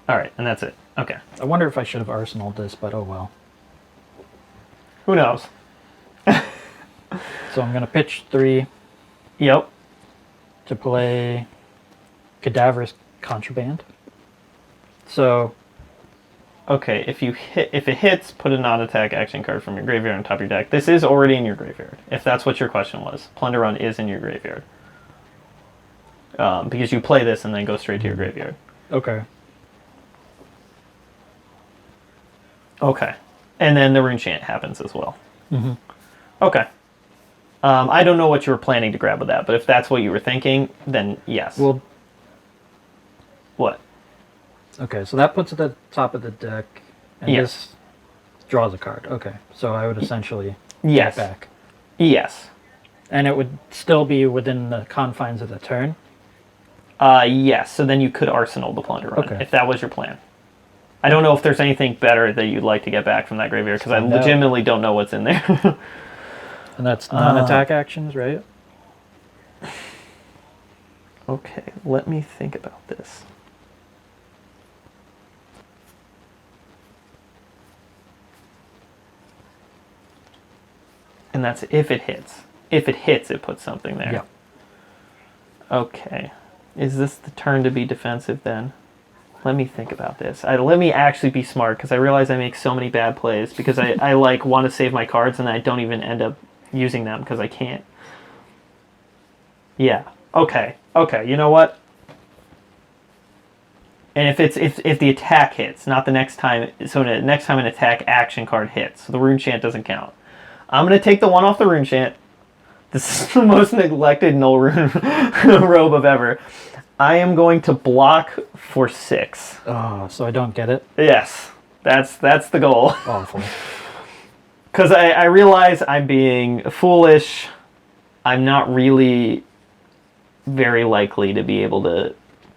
All right, and that's it. Okay. I wonder if I should have arsenaled this, but oh well. Who knows? So I'm gonna pitch 3 Yep. to play Cadaverous Contraband. So Okay, if it hits, put a non-attack action card from your graveyard on top of your deck. This is already in your graveyard, if that's what your question was. Plunder Run is in your graveyard. Because you play this and then go straight to your graveyard. okay. Okay. And then the Rune Chant happens as well. Mhm. Okay. I don't know what you were planning to grab with that, but if that's what you were thinking, then yes. Well, What? okay, so that puts it at the top of the deck, and Yes. this draws a card. Okay, so I would essentially Yes. get back. Yes. And it would still be within the confines of the turn. Yes. So then you could arsenal the Plunder Run, Okay. if that was your plan. I don't know if there's anything better that you'd like to get back from that graveyard, because I Find out. legitimately don't know what's in there. And that's non-attack actions, right? Okay, let me think about this. And that's if it hits. If it hits, it puts something there. Yeah. Okay. Is this the turn to be defensive then? Let me think about this. Let me actually be smart, because I realize I make so many bad plays because I like want to save my cards and I don't even end up using them because I can't. Yeah. Okay. Okay. You know what? And if the attack hits, not the next time, so the next time an attack action card hits, so the Rune Chant doesn't count. I'm gonna take the 1 off the Rune Chant. This is the most neglected Null Rune robe of ever. I am going to block for 6. Oh, so I don't get it? Yes, that's the goal. Awful. Because I realize I'm being foolish. I'm not really very likely to be able to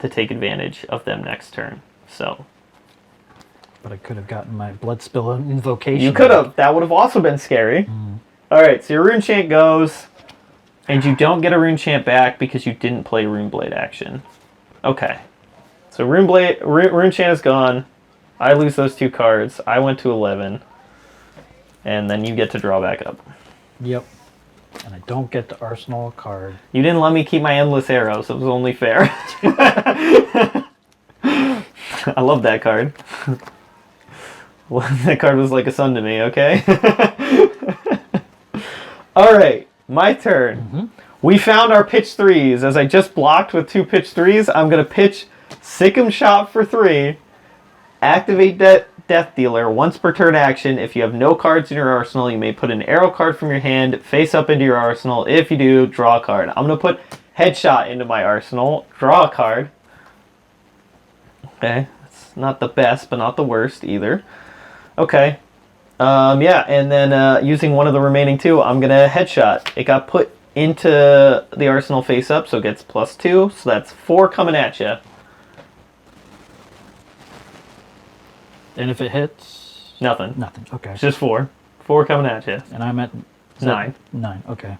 take advantage of them next turn. So But I could have gotten my Blood Spill Invocation. you could have. That would have also been scary. All right, so your Rune Chant goes, and you don't get a Rune Chant back because you didn't play Rune Blade action. Okay, so Rune Chant is gone. I lose those 2 cards. I went to 11, and then you get to draw back up. Yep. And I don't get the Arsenal card. You didn't let me keep my Endless Arrows. It was only fair. I love that card. Well, that card was like a son to me, okay? Alright, my turn. We found our pitch 3s. As I just blocked with 2 pitch 3s, I'm going to pitch Sick'em Shot for 3. Activate Death Dealer once per turn action. If you have no cards in your arsenal, you may put an arrow card from your hand face up into your arsenal. If you do, draw a card. I'm going to put Headshot into my arsenal. Draw a card. Okay, it's not the best, but not the worst either. Okay. Yeah, and then using one of the remaining 2, I'm going to Headshot. It got put into the arsenal face up, so it gets +2. So that's 4 coming at you. And if it hits... Nothing. Nothing. Okay. It's just 4. 4 coming at you. And I'm at... 9. 9. Okay.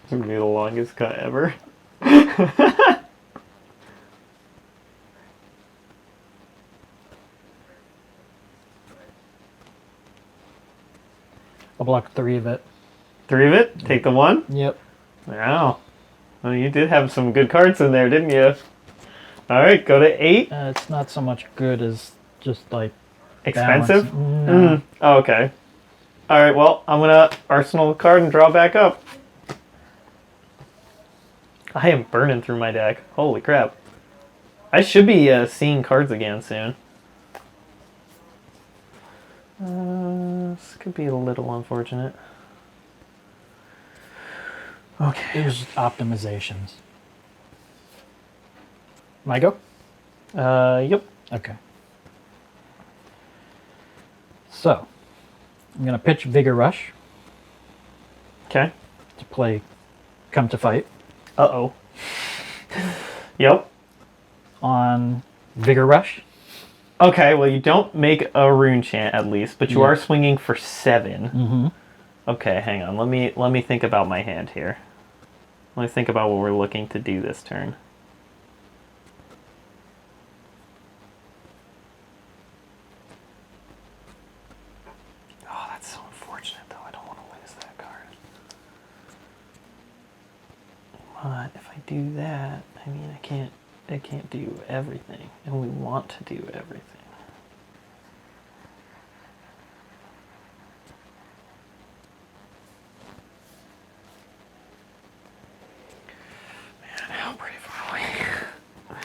It's going to be the longest cut ever. I'll block 3 of it. 3 of it. Take the 1. Yep. Wow. Well, you did have some good cards in there, didn't you? All right, go to 8. It's not so much good as just like Expensive? balance. No. Oh, okay. All right, well, I'm going to arsenal the card and draw back up. I am burning through my deck. Holy crap. I should be seeing cards again soon. This could be a little unfortunate. Okay. There's optimizations. My go? Yep. Okay. So, I'm going to pitch Vigor Rush Okay. to play Come to Fight. Uh-oh. Yep. On Vigor Rush. Okay, well, you don't make a rune chant at least, but you Yeah. are swinging for 7. Mm-hmm. Okay, hang on. Let me think about my hand here. Let me think about what we're looking to do this turn. Oh, that's so unfortunate, though. I don't want to lose that card. But if I do that, I mean, I can't do everything, and we want to do everything. How brave are we?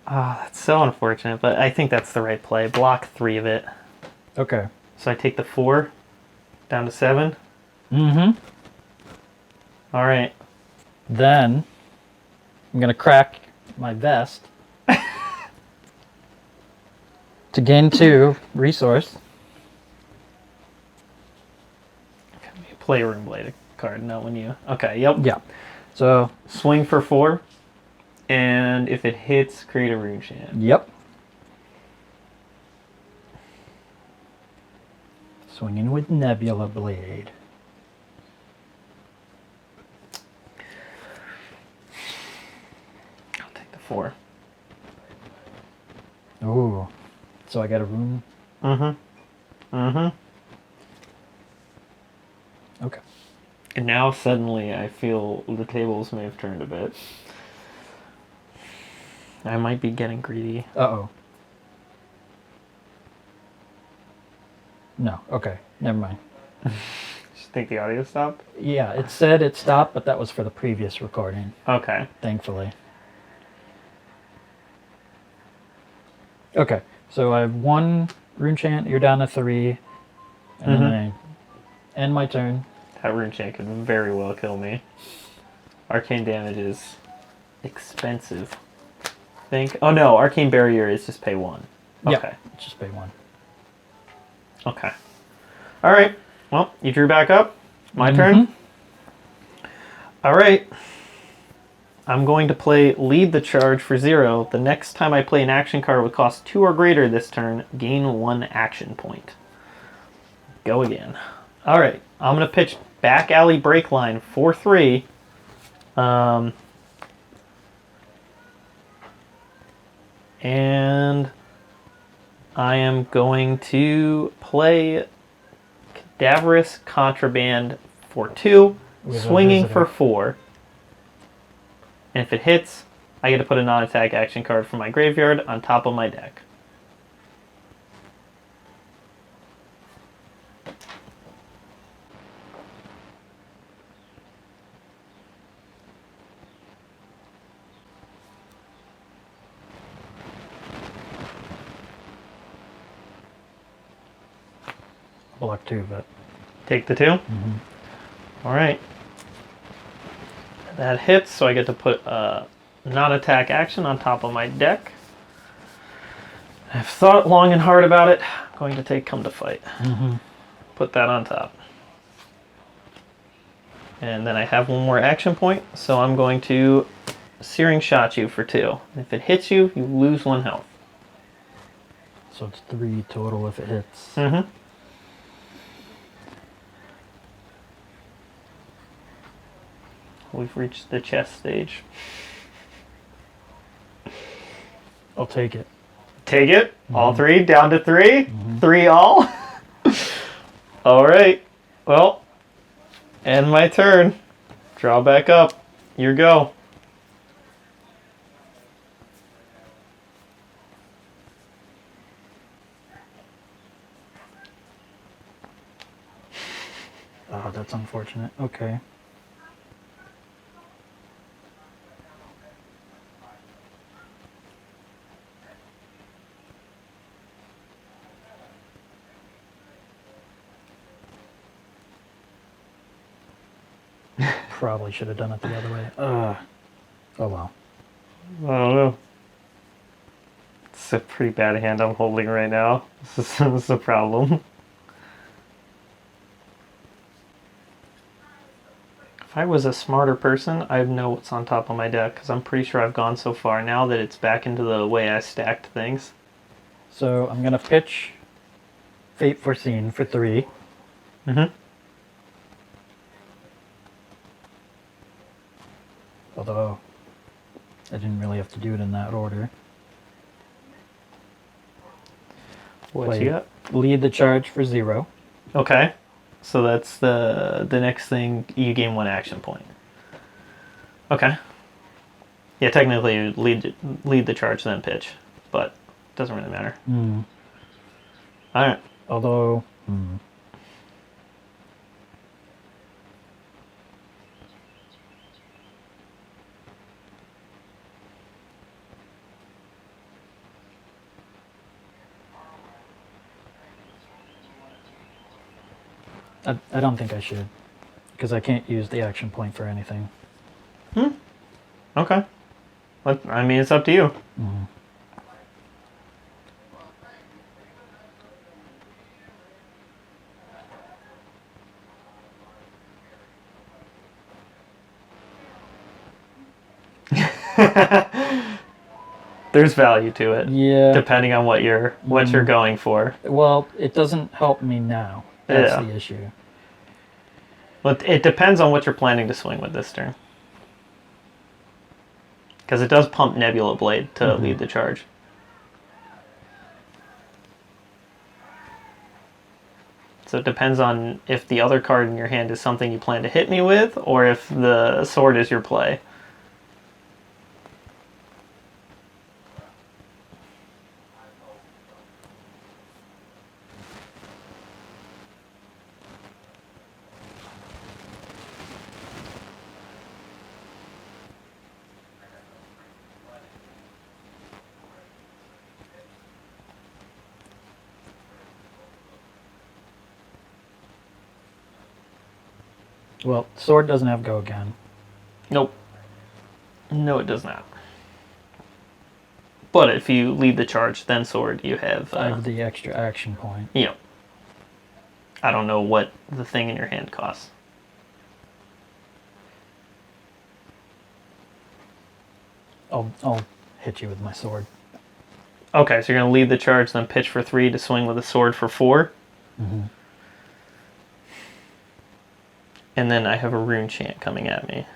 Ah, that's so unfortunate, but I think that's the right play. Block 3 of it. Okay. So I take the 4 down to 7. Mm-hmm. All right. Then I'm going to crack my vest to gain 2 resource. Play Rune Blade card, not when you... Okay, yep. Yeah. So, Swing for 4, and if it hits, create a rune chant. yep. Swinging with Nebula Blade. I'll take the 4. Ooh. So I got a rune. Mm-hmm. Mm-hmm. Okay. And now suddenly I feel the tables may have turned a bit. I might be getting greedy. Uh-oh. No. Okay. Never mind. Just think the audio stopped? Yeah, it said it stopped, but that was for the previous recording, Okay. thankfully. Okay. So I have 1 rune chant. You're down to 3. And then I end my turn. That rune chant could very well kill me. Arcane damage is expensive. I think. Oh no, Arcane Barrier is just pay 1. Okay. Yeah, just pay 1. Okay. Alright. Well, you drew back up. My turn. Alright. I'm going to play Lead the Charge for 0. The next time I play an action card with cost 2 or greater this turn, gain 1 action point. Go again. Alright. I'm going to pitch Back Alley Break Line 4/3. And I am going to play Cadaverous Contraband for 2, With a swinging visitor. for 4. And if it hits, I get to put a non-attack action card from my graveyard on top of my deck. Block 2, but... Take the 2? Alright. That hits, so I get to put a non-attack action on top of my deck. I've thought long and hard about it. I'm going to take Come to Fight. Put that on top. And then I have 1 more action point, so I'm going to Searing Shot you for 2. If it hits you, you lose 1 health. So it's 3 total if it hits. Mm-hmm. We've reached the chess stage. I'll take it. Take it. All 3 down to 3. 3 all. All right. Well, end my turn. Draw back up. Your go. Oh, that's unfortunate. Okay. Probably should have done it the other way. Oh well. I don't know. It's a pretty bad hand I'm holding right now. This is a problem. If I was a smarter person, I'd know what's on top of my deck, because I'm pretty sure I've gone so far now that it's back into the way I stacked things. So I'm gonna pitch Fate Foreseen for 3. Mm-hmm. Although I didn't really have to do it in that order. What you got? Lead the charge for 0. Okay. So that's the next thing. You gain 1 action point. Okay. Yeah, technically you lead the charge then pitch, but it doesn't really matter. All right. Although I don't think I should, because I can't use the action point for anything. Okay. I mean, it's up to you. There's value to it. Yeah. Depending on what you're going for. Well, it doesn't help me now. That's the issue. Well, it depends on what you're planning to swing with this turn. Because it does pump Nebula Blade to lead the charge. So it depends on if the other card in your hand is something you plan to hit me with, or if the sword is your play. Well, sword doesn't have go again. Nope. No, it does not. But if you lead the charge, then sword, you have... I have the extra action point. You know, I don't know what the thing in your hand costs. I'll hit you with my sword. Okay, so you're going to lead the charge, then pitch for 3 to swing with a sword for 4. And then I have a rune chant coming at me.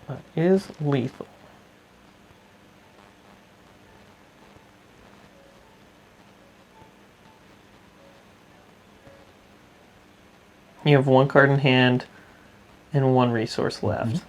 That is lethal. You have 1 card in hand and 1 resource left.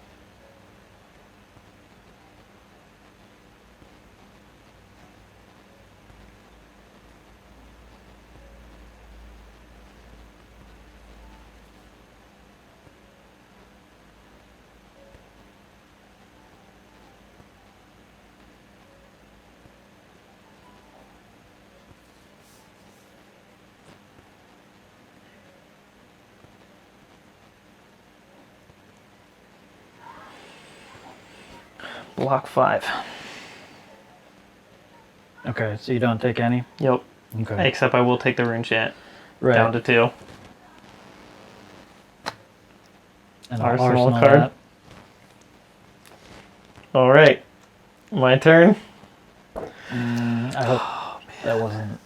Block 5. Okay, so you don't take any? Yep. Okay. Except I will take the rune chant Right. down to 2. And Arsenal I'll card. that. All right, my turn. I hope that wasn't.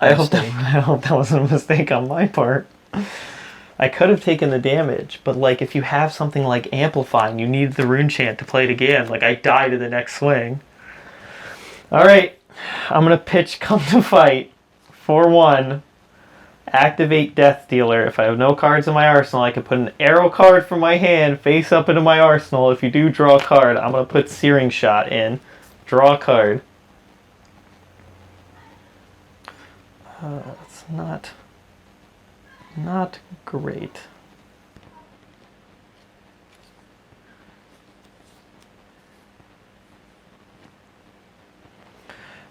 I hope that wasn't a mistake on my part. I could have taken the damage, but like if you have something like Amplify and you need the rune chant to play it again, like I die to the next swing. Alright, I'm gonna pitch Come to Fight for 1. Activate Death Dealer. If I have no cards in my arsenal, I can put an arrow card from my hand face up into my arsenal. If you do draw a card, I'm gonna put Searing Shot in. Draw a card. It's not great.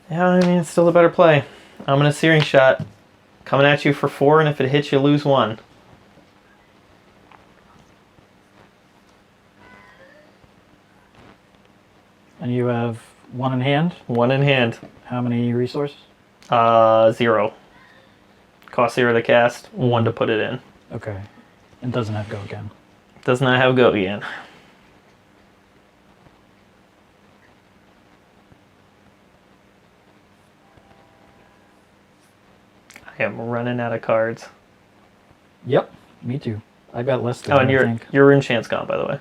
Yeah, I mean, it's still a better play. I'm gonna Searing Shot. Coming at you for 4, and if it hits, you lose 1. And you have 1 in hand? 1 in hand. How many resources? 0. Cost 0 to cast, 1 to put it in. Okay. It doesn't have go again. Does not have go again. I am running out of cards. Yep, me too. I got less than Oh, and I think. your Rune Chant's gone, by the way.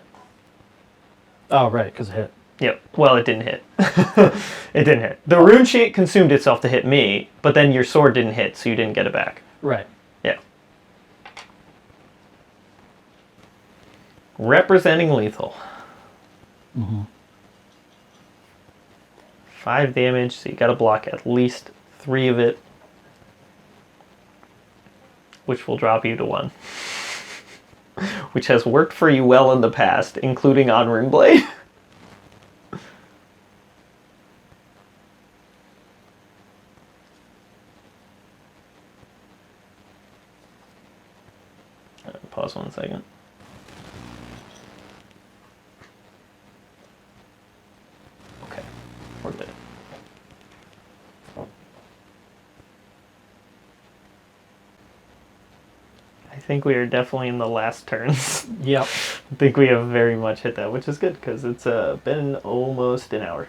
Oh, right, because it hit. Yep. Well, it didn't hit. It didn't hit. The Rune Chant consumed itself to hit me, but then your sword didn't hit, so you didn't get it back. Right. Yeah. Representing lethal. 5 damage, so you gotta block at least 3 of it, which will drop you to 1. Which has worked for you well in the past, including on Rune Blade. Pause 1 second. Okay, we're good. I think we are definitely in the last turns. Yep. I think we have very much hit that, which is good because it's been almost an hour.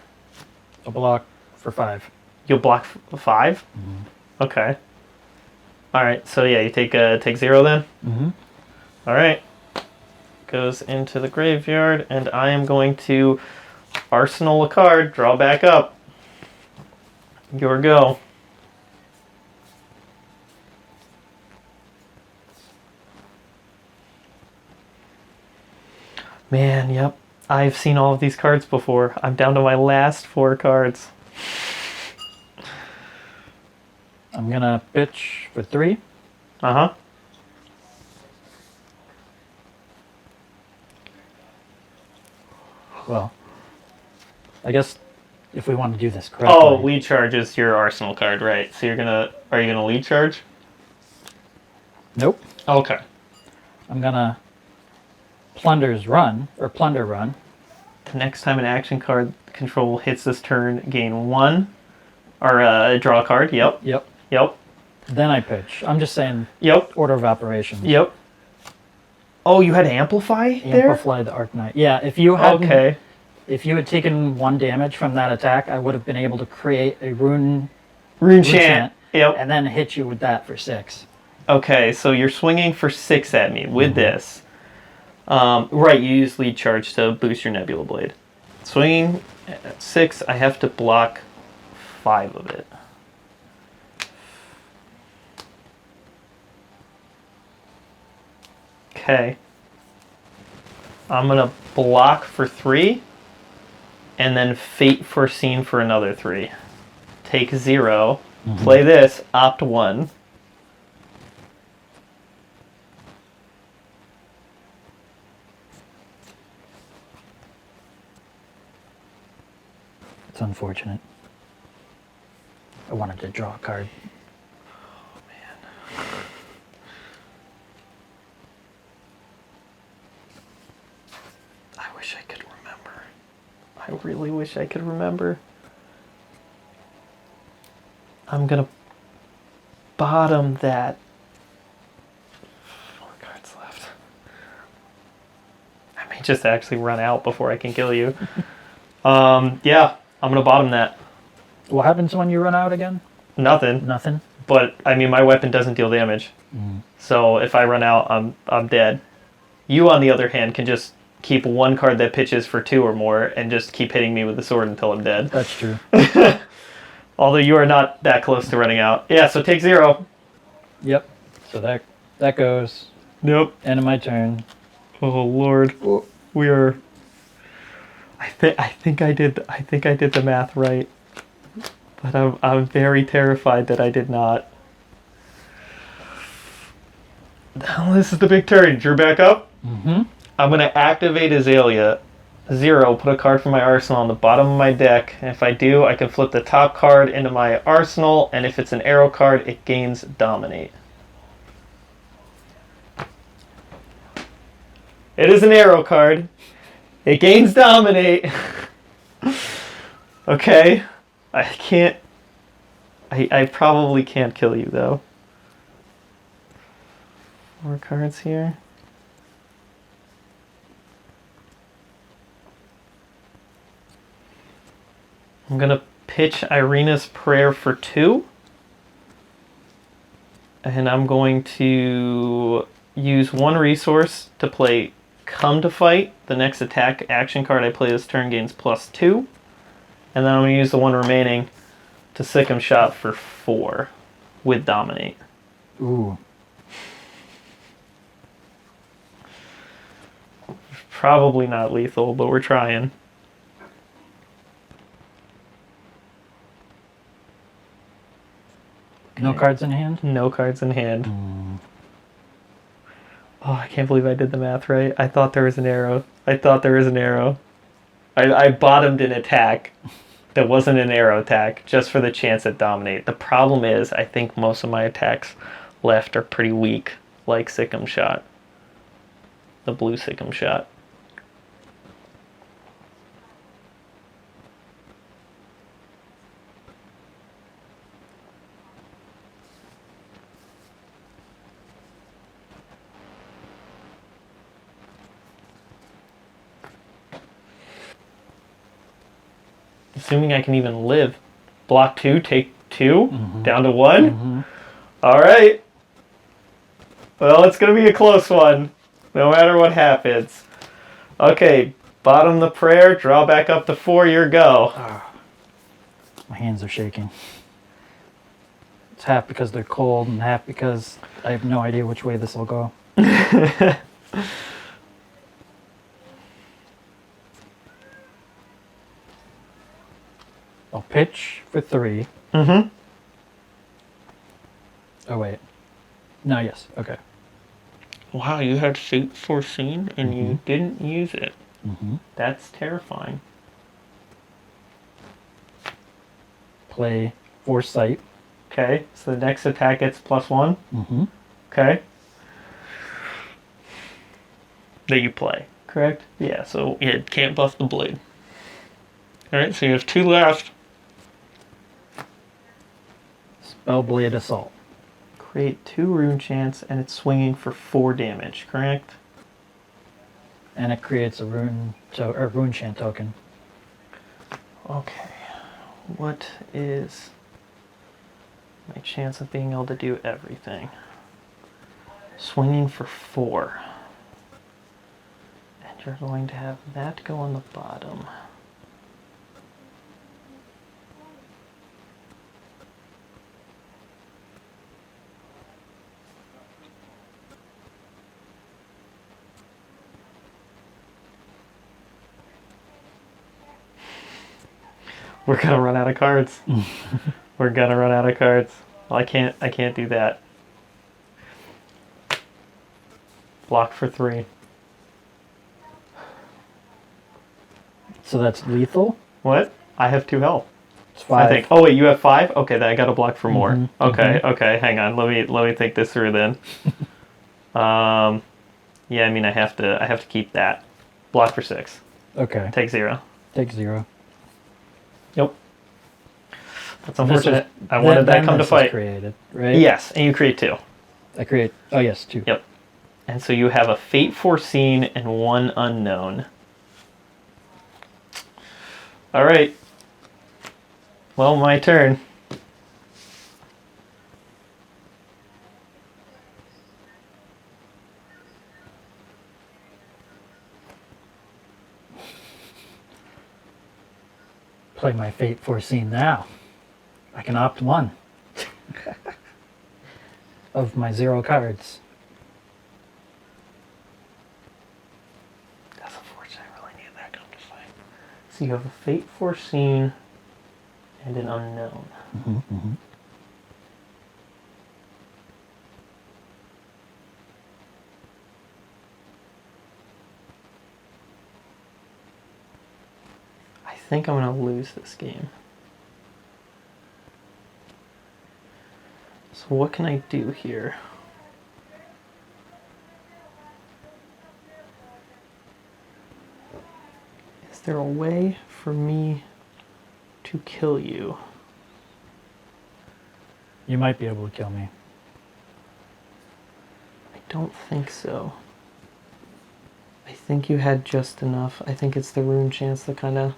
A block for 5. You'll block 5? Okay. All right. So yeah, you take 0 then. All right. Goes into the graveyard, and I am going to arsenal a card. Draw back up. Your go. Man, yep. I've seen all of these cards before. I'm down to my last 4 cards. I'm going to pitch for 3. Uh-huh. Well, I guess if we want to do this correctly. Oh, lead charge is your arsenal card, right? So are you gonna lead charge? Nope. Okay. I'm going to plunder run. The next time an action card control hits this turn, gain 1. Or draw a card, yep. Yep. Then I pitch. I'm just saying order of operations. Yep. Oh, you had Amplify there? Amplify the Arc Knight. Yeah, if you had if you had taken 1 damage from that attack, I would have been able to create a Rune Chant. Yep. And then hit you with that for 6. Okay, so you're swinging for 6 at me with this. Right, you use lead charge to boost your Nebula Blade. Swinging at 6, I have to block 5 of it. Okay. I'm going to block for 3, and then Fate Foreseen for another 3. Take 0, play this, opt 1. It's unfortunate. I wanted to draw a card. Oh, man. I wish I could remember. I really wish I could remember. I'm gonna bottom that. 4 cards left. I may just actually run out before I can kill you. Yeah, I'm gonna bottom that. What happens when you run out again? Nothing. Nothing. But I mean, my weapon doesn't deal damage. So if I run out, I'm dead. You, on the other hand, can just keep 1 card that pitches for 2 or more and just keep hitting me with the sword until I'm dead. That's true. Although you are not that close to running out. Yeah, so take 0. Yep. So that goes. Nope. End of my turn. Oh Lord. Oh. We are. I think I did the math right, but I'm very terrified that I did not. Now this is the big turn. Drew back up. Mm-hmm. I'm gonna activate Azalea. 0. Put a card from my arsenal on the bottom of my deck. And if I do, I can flip the top card into my arsenal, and if it's an arrow card, it gains Dominate. It is an arrow card. It gains Dominate. Okay. I can't... I probably can't kill you, though. 4 cards here. I'm going to pitch Irina's Prayer for 2. And I'm going to use 1 resource to play Come to Fight. The next attack action card I play this turn gains +2. And then I'm going to use the 1 remaining to Sick 'em Shot for 4 with Dominate. Ooh. Probably not lethal, but we're trying. No cards in hand? No cards in hand. Oh, I can't believe I did the math right. I thought there was an arrow. I bottomed an attack that wasn't an arrow attack just for the chance at Dominate. The problem is I think most of my attacks left are pretty weak, like Sick 'em Shot. The blue Sick 'em Shot. Assuming I can even live. Block 2, take 2, down to 1. All right. Well, it's going to be a close one, no matter what happens. Okay, bottom the prayer, draw back up to 4, your go. My hands are shaking. It's half because they're cold and half because I have no idea which way this will go. I'll pitch for 3. Mm-hmm. Oh, wait. No, yes. Okay. Wow, you had Fate Foreseen and you didn't use it. That's terrifying. Play Foresight. Okay, so the next attack gets +1. Mm-hmm. Okay. That you play, correct? Yeah, so it can't buff the blade. Alright, so you have 2 left. Spellblade Assault. Create 2 rune chants and it's swinging for 4 damage, correct? And it creates a rune chant token. Okay. What is my chance of being able to do everything? Swinging for 4. And you're going to have that go on the bottom. We're gonna run out of cards. We're gonna run out of cards. Well, I can't do that. Block for 3. So that's lethal? What? I have 2 health. It's 5. I think. Oh wait, you have 5? Okay, then I gotta block for more. Mhm, Okay, okay, hang on. Let me think this through then. Yeah, I mean I have to keep that. Block for 6. Okay. Take 0. Take 0. Yep. That's unfortunate. I wanted that come to fight. Created, right? Yes, and you create 2. I create. Oh yes, 2. Yep. And so you have a Fate Foreseen and 1 Unknown. All right. Well, my turn. Play my Fate Foreseen now. I can opt one of my 0 cards. That's unfortunate. I really need that come to play. So you have a Fate Foreseen and an Unknown. I think I'm going to lose this game. So what can I do here? Is there a way for me to kill you? You might be able to kill me. I don't think so. I think you had just enough. I think it's the Rune chance that kind of...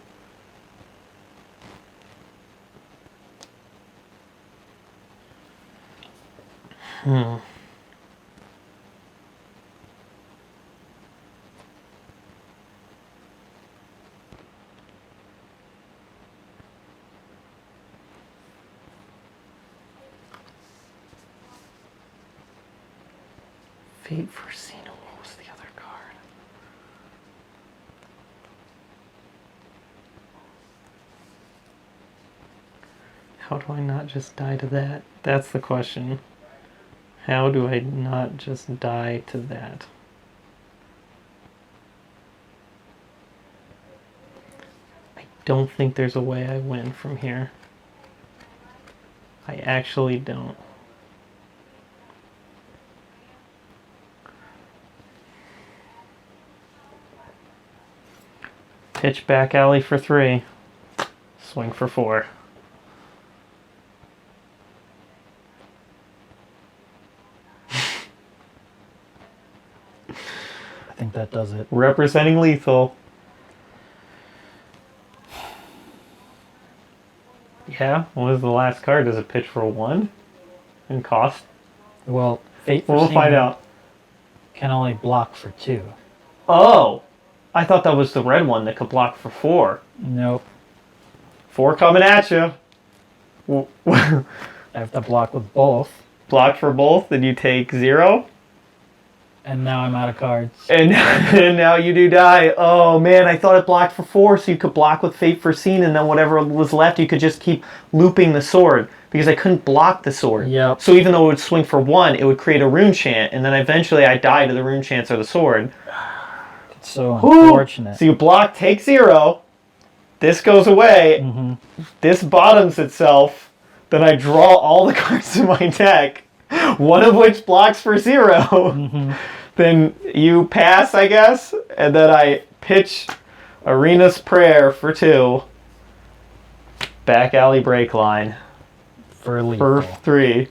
Fate Foreseen. What was the other card? How do I not just die to that? That's the question. How do I not just die to that? I don't think there's a way I win from here. I actually don't. Pitch back alley for 3. Swing for 4. I think that does it. Representing lethal. Yeah, what was the last card? Does it pitch for 1? And cost? Well, Fate We'll Foreseen find out. can only block for 2. Oh! I thought that was the red one that could block for 4. Nope. 4 coming at you. I have to block with both. Block for both, then you take 0. And now I'm out of cards. And now you do die. Oh man, I thought it blocked for 4, so you could block with Fate Foreseen, and then whatever was left, you could just keep looping the sword. Because I couldn't block the sword. Yep. So even though it would swing for 1, it would create a rune chant, and then eventually I die to the rune chants or the sword. It's so unfortunate. So you block, take 0. This goes away. This bottoms itself. Then I draw all the cards in my deck, one of which blocks for 0. Then you pass, I guess, and then I pitch Arena's Prayer for 2. Back alley break line For lethal. for 3.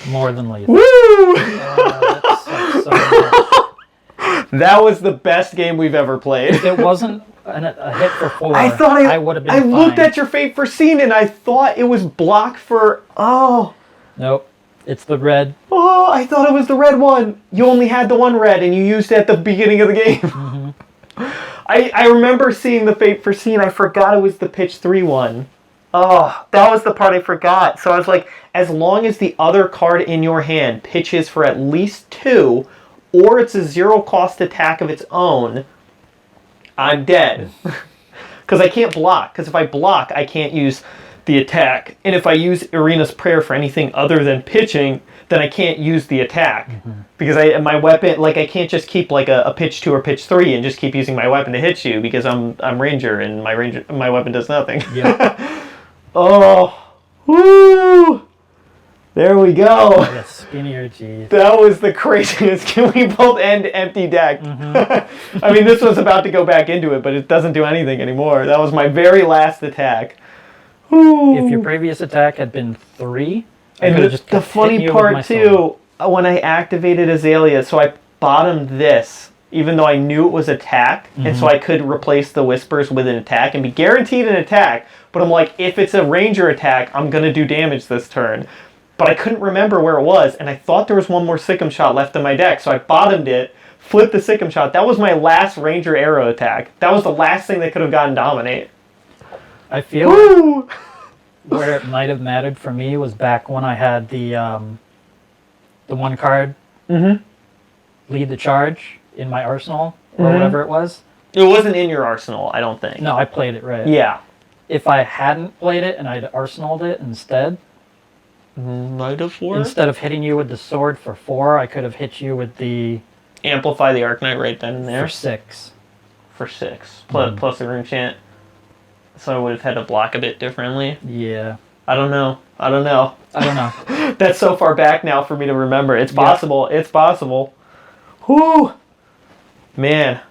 More than lethal. Woo! That sucks so much. That was the best game we've ever played. If it wasn't a hit for 4, I thought I would have been I fine. looked at your Fate Foreseen and I thought it was blocked for... Nope. It's the red. Oh, I thought it was the red one. You only had the one red and you used it at the beginning of the game. I remember seeing the Fate Foreseen. I forgot it was the pitch 3 one. Oh, that was the part I forgot. So I was like, as long as the other card in your hand pitches for at least 2, or it's a 0 cost attack of its own, I'm dead. Because I can't block. Because if I block, I can't use the attack. And if I use Arena's Prayer for anything other than pitching, then I can't use the attack. Because my weapon, like I can't just keep like a pitch 2 or pitch 3 and just keep using my weapon to hit you because I'm ranger and my weapon does nothing. Yep. Oh, woo! There we go. Like a skinnier cheese. That was the craziest. Can we both end empty deck? I mean, this was about to go back into it, but it doesn't do anything anymore. That was my very last attack. Woo. If your previous attack had been 3, And the funny part too, when I activated Azalea, so I bottomed this, even though I knew it was attack, and so I could replace the Whispers with an attack and be guaranteed an attack. But I'm like, if it's a ranger attack, I'm gonna do damage this turn. But I couldn't remember where it was, and I thought there was one more Sikkim Shot left in my deck, so I bottomed it, flipped the Sikkim Shot. That was my last ranger arrow attack. That was the last thing that could have gotten Dominate. I feel Woo! where it might have mattered for me was back when I had the one card, lead the charge in my arsenal, or whatever it was. It wasn't in your arsenal, I don't think. No, I played it right. Yeah. If I hadn't played it and I'd arsenaled it instead, Might have worked. instead of hitting you with the sword for 4, I could have hit you with the Amplify the Arc Knight right then and there. for 6. For 6. Plus the rune chant. So I would have had to block a bit differently. Yeah. I don't know. I don't know. That's so far back now for me to remember. It's possible. It's possible. Whoo! Man.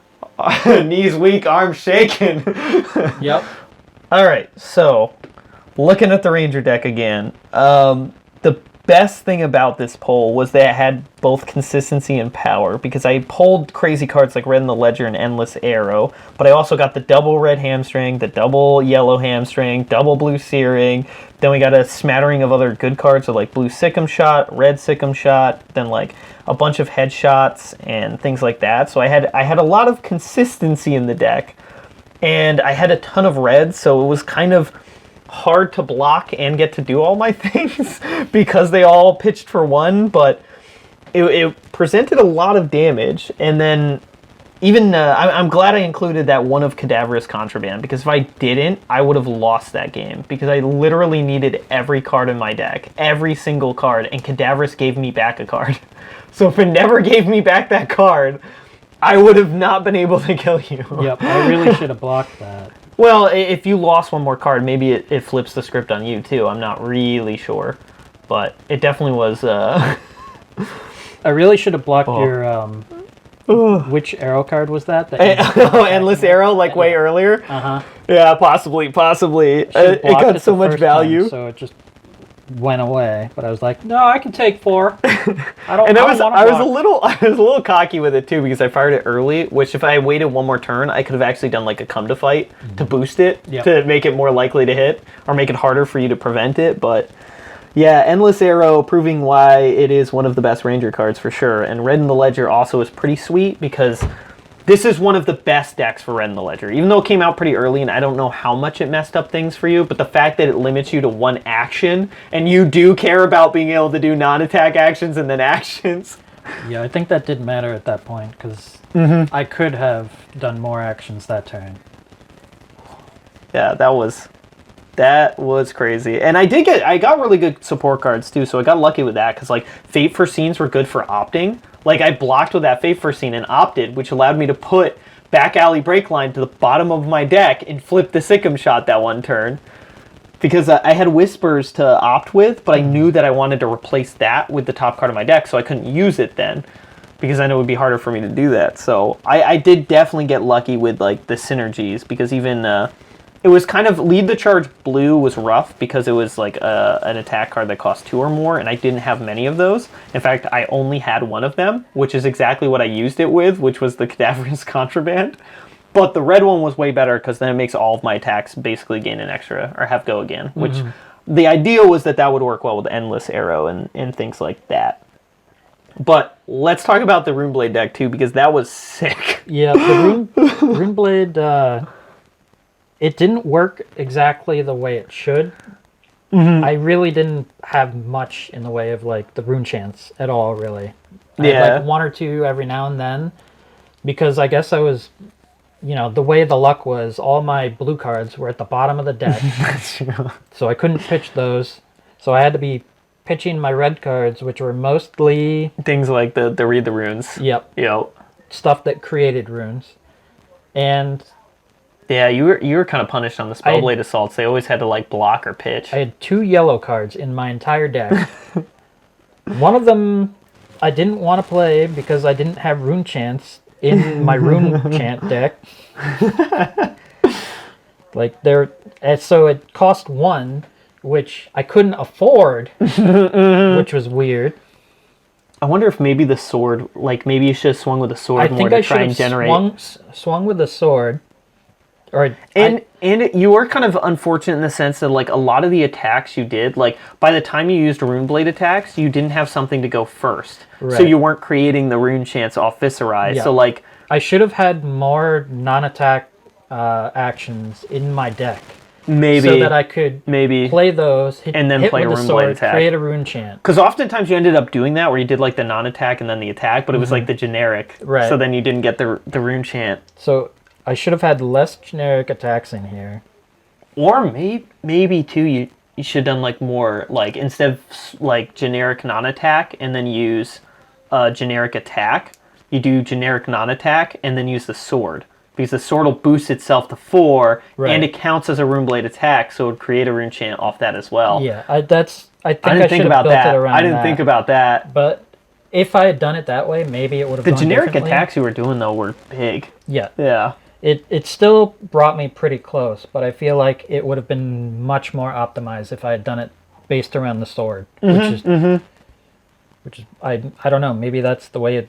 Knees weak, arms shaking. Yep. Alright, so looking at the Ranger deck again. The best thing about this poll was that it had both consistency and power, because I pulled crazy cards like Red in the Ledger and Endless Arrow, but I also got the double red hamstring, the double yellow hamstring, double blue searing, then we got a smattering of other good cards, so like blue Sikkim Shot, red Sikkim Shot, then like a bunch of headshots and things like that. So I had a lot of consistency in the deck, and I had a ton of red, so it was kind of hard to block and get to do all my things because they all pitched for 1, but it presented a lot of damage. And then even I'm glad I included that one of Cadaverous Contraband, because if I didn't, I would have lost that game, because I literally needed every card in my deck, every single card, and Cadaverous gave me back a card. So if it never gave me back that card, I would have not been able to kill you. Yep, I really should have blocked that. Well, if you lost one more card, maybe it flips the script on you too. I'm not really sure, but it definitely was. I really should have blocked your. Which arrow card was that? Endless Arrow, like way earlier. Yeah, possibly. It got so much value, time, so it just went away. But I was like, no, I can take 4. I was a little cocky with it too, because I fired it early, which if I waited one more turn, I could have actually done like a come to fight to boost it, to make it more likely to hit, or make it harder for you to prevent it. But yeah, Endless Arrow proving why it is one of the best Ranger cards for sure. And Red in the Ledger also is pretty sweet, because this is one of the best decks for Red in the Ledger. Even though it came out pretty early, and I don't know how much it messed up things for you, but the fact that it limits you to 1 action, and you do care about being able to do non-attack actions and then actions. Yeah, I think that did matter at that point, because I could have done more actions that turn. Yeah, that was crazy. And I got really good support cards too, so I got lucky with that, because like Fate Foreseens were good for opting. Like I blocked with that Fate Foreseen and opted, which allowed me to put Back Alley Breakline to the bottom of my deck and flip the Sikkim Shot that one turn. Because I had Whispers to opt with, but I knew that I wanted to replace that with the top card of my deck, so I couldn't use it then, because I know it would be harder for me to do that. So I did definitely get lucky with like the synergies, because even it was kind of Lead the Charge Blue was rough, because it was like an attack card that cost 2 or more, and I didn't have many of those. In fact, I only had one of them, which is exactly what I used it with, which was the Cadaverous Contraband. But the red one was way better, because then it makes all of my attacks basically gain an extra, or have go again, which the idea was that would work well with Endless Arrow and things like that. But let's talk about the Runeblade deck too, because that was sick. Yeah, the Runeblade... it didn't work exactly the way it should. I really didn't have much in the way of like the rune chants at all, really. I had like 1 or 2 every now and then, because I guess I was, the way the luck was, all my blue cards were at the bottom of the deck. That's true. So I couldn't pitch those. So I had to be pitching my red cards, which were mostly... things like the Read the Runes. Yep. Stuff that created runes. And... yeah, you were kind of punished on the Spellblade Assaults. They always had to like block or pitch. I had 2 yellow cards in my entire deck. One of them I didn't want to play because I didn't have rune chants in my rune chant deck. So it cost 1, which I couldn't afford, which was weird. I wonder if maybe the sword, like maybe you should have swung with the sword more to try and generate. I think I should have swung with the sword. And you were kind of unfortunate in the sense that like a lot of the attacks you did, like by the time you used Runeblade attacks, you didn't have something to go first. Right. So you weren't creating the rune chants off Visceri. Yeah. So like I should have had more non-attack actions in my deck. Maybe. So that I could maybe play those, and then hit play a with the Rune sword, Blade attack. create a rune chant. Because oftentimes you ended up doing that where you did like the non-attack and then the attack, but it was like the generic. Right. So then you didn't get the rune chant. So I should have had less generic attacks in here. Or maybe too, you should have done like more, like instead of like generic non-attack and then use generic attack, you do generic non-attack and then use the sword. Because the sword will boost itself to 4, and it counts as a Rune Blade attack, so it would create a rune chant off that as well. Yeah, I didn't think about that. I didn't think about that. But if I had done it that way, maybe it would have gone differently. The generic differently. attacks you were doing, though, were big. Yeah. Yeah. It still brought me pretty close, but I feel like it would have been much more optimized if I had done it based around the sword, which is I don't know, maybe that's the way it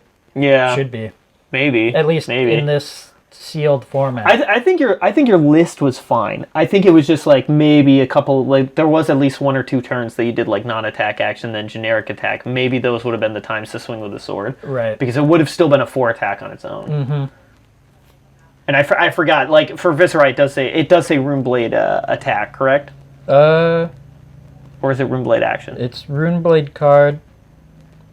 should be. Maybe. At least in this sealed format. I think your list was fine. I think it was just like maybe a couple, like there was at least 1 or 2 turns that you did like non-attack action, then generic attack. Maybe those would have been the times to swing with the sword. Right. Because it would have still been a 4 attack on its own. Mm-hmm. And I forgot, like for Viscerai it does say Rune Blade attack, correct? Or is it Rune Blade action? It's Rune Blade card.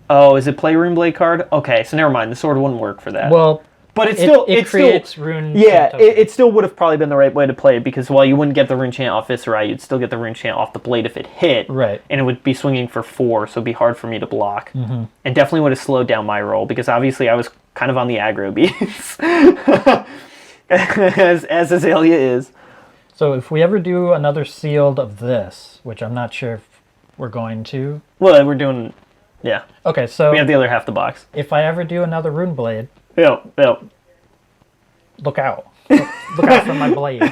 Oh, is it play Rune Blade card? Okay, so never mind. The sword wouldn't work for that. Well, but it creates rune. Yeah, it still would have probably been the right way to play it, because while you wouldn't get the rune chant off Viscerai, you'd still get the rune chant off the blade if it hit. Right. And it would be swinging for 4, so it'd be hard for me to block. Mm-hmm. And definitely would have slowed down my roll, because obviously I was kind of on the aggro beats. as Azalea is. So if we ever do another sealed of this, which I'm not sure if we're going to. Well, we're doing, yeah. Okay, so we have the other half the box. If I ever do another Rune Blade, yep. Look out. Look out for my blade.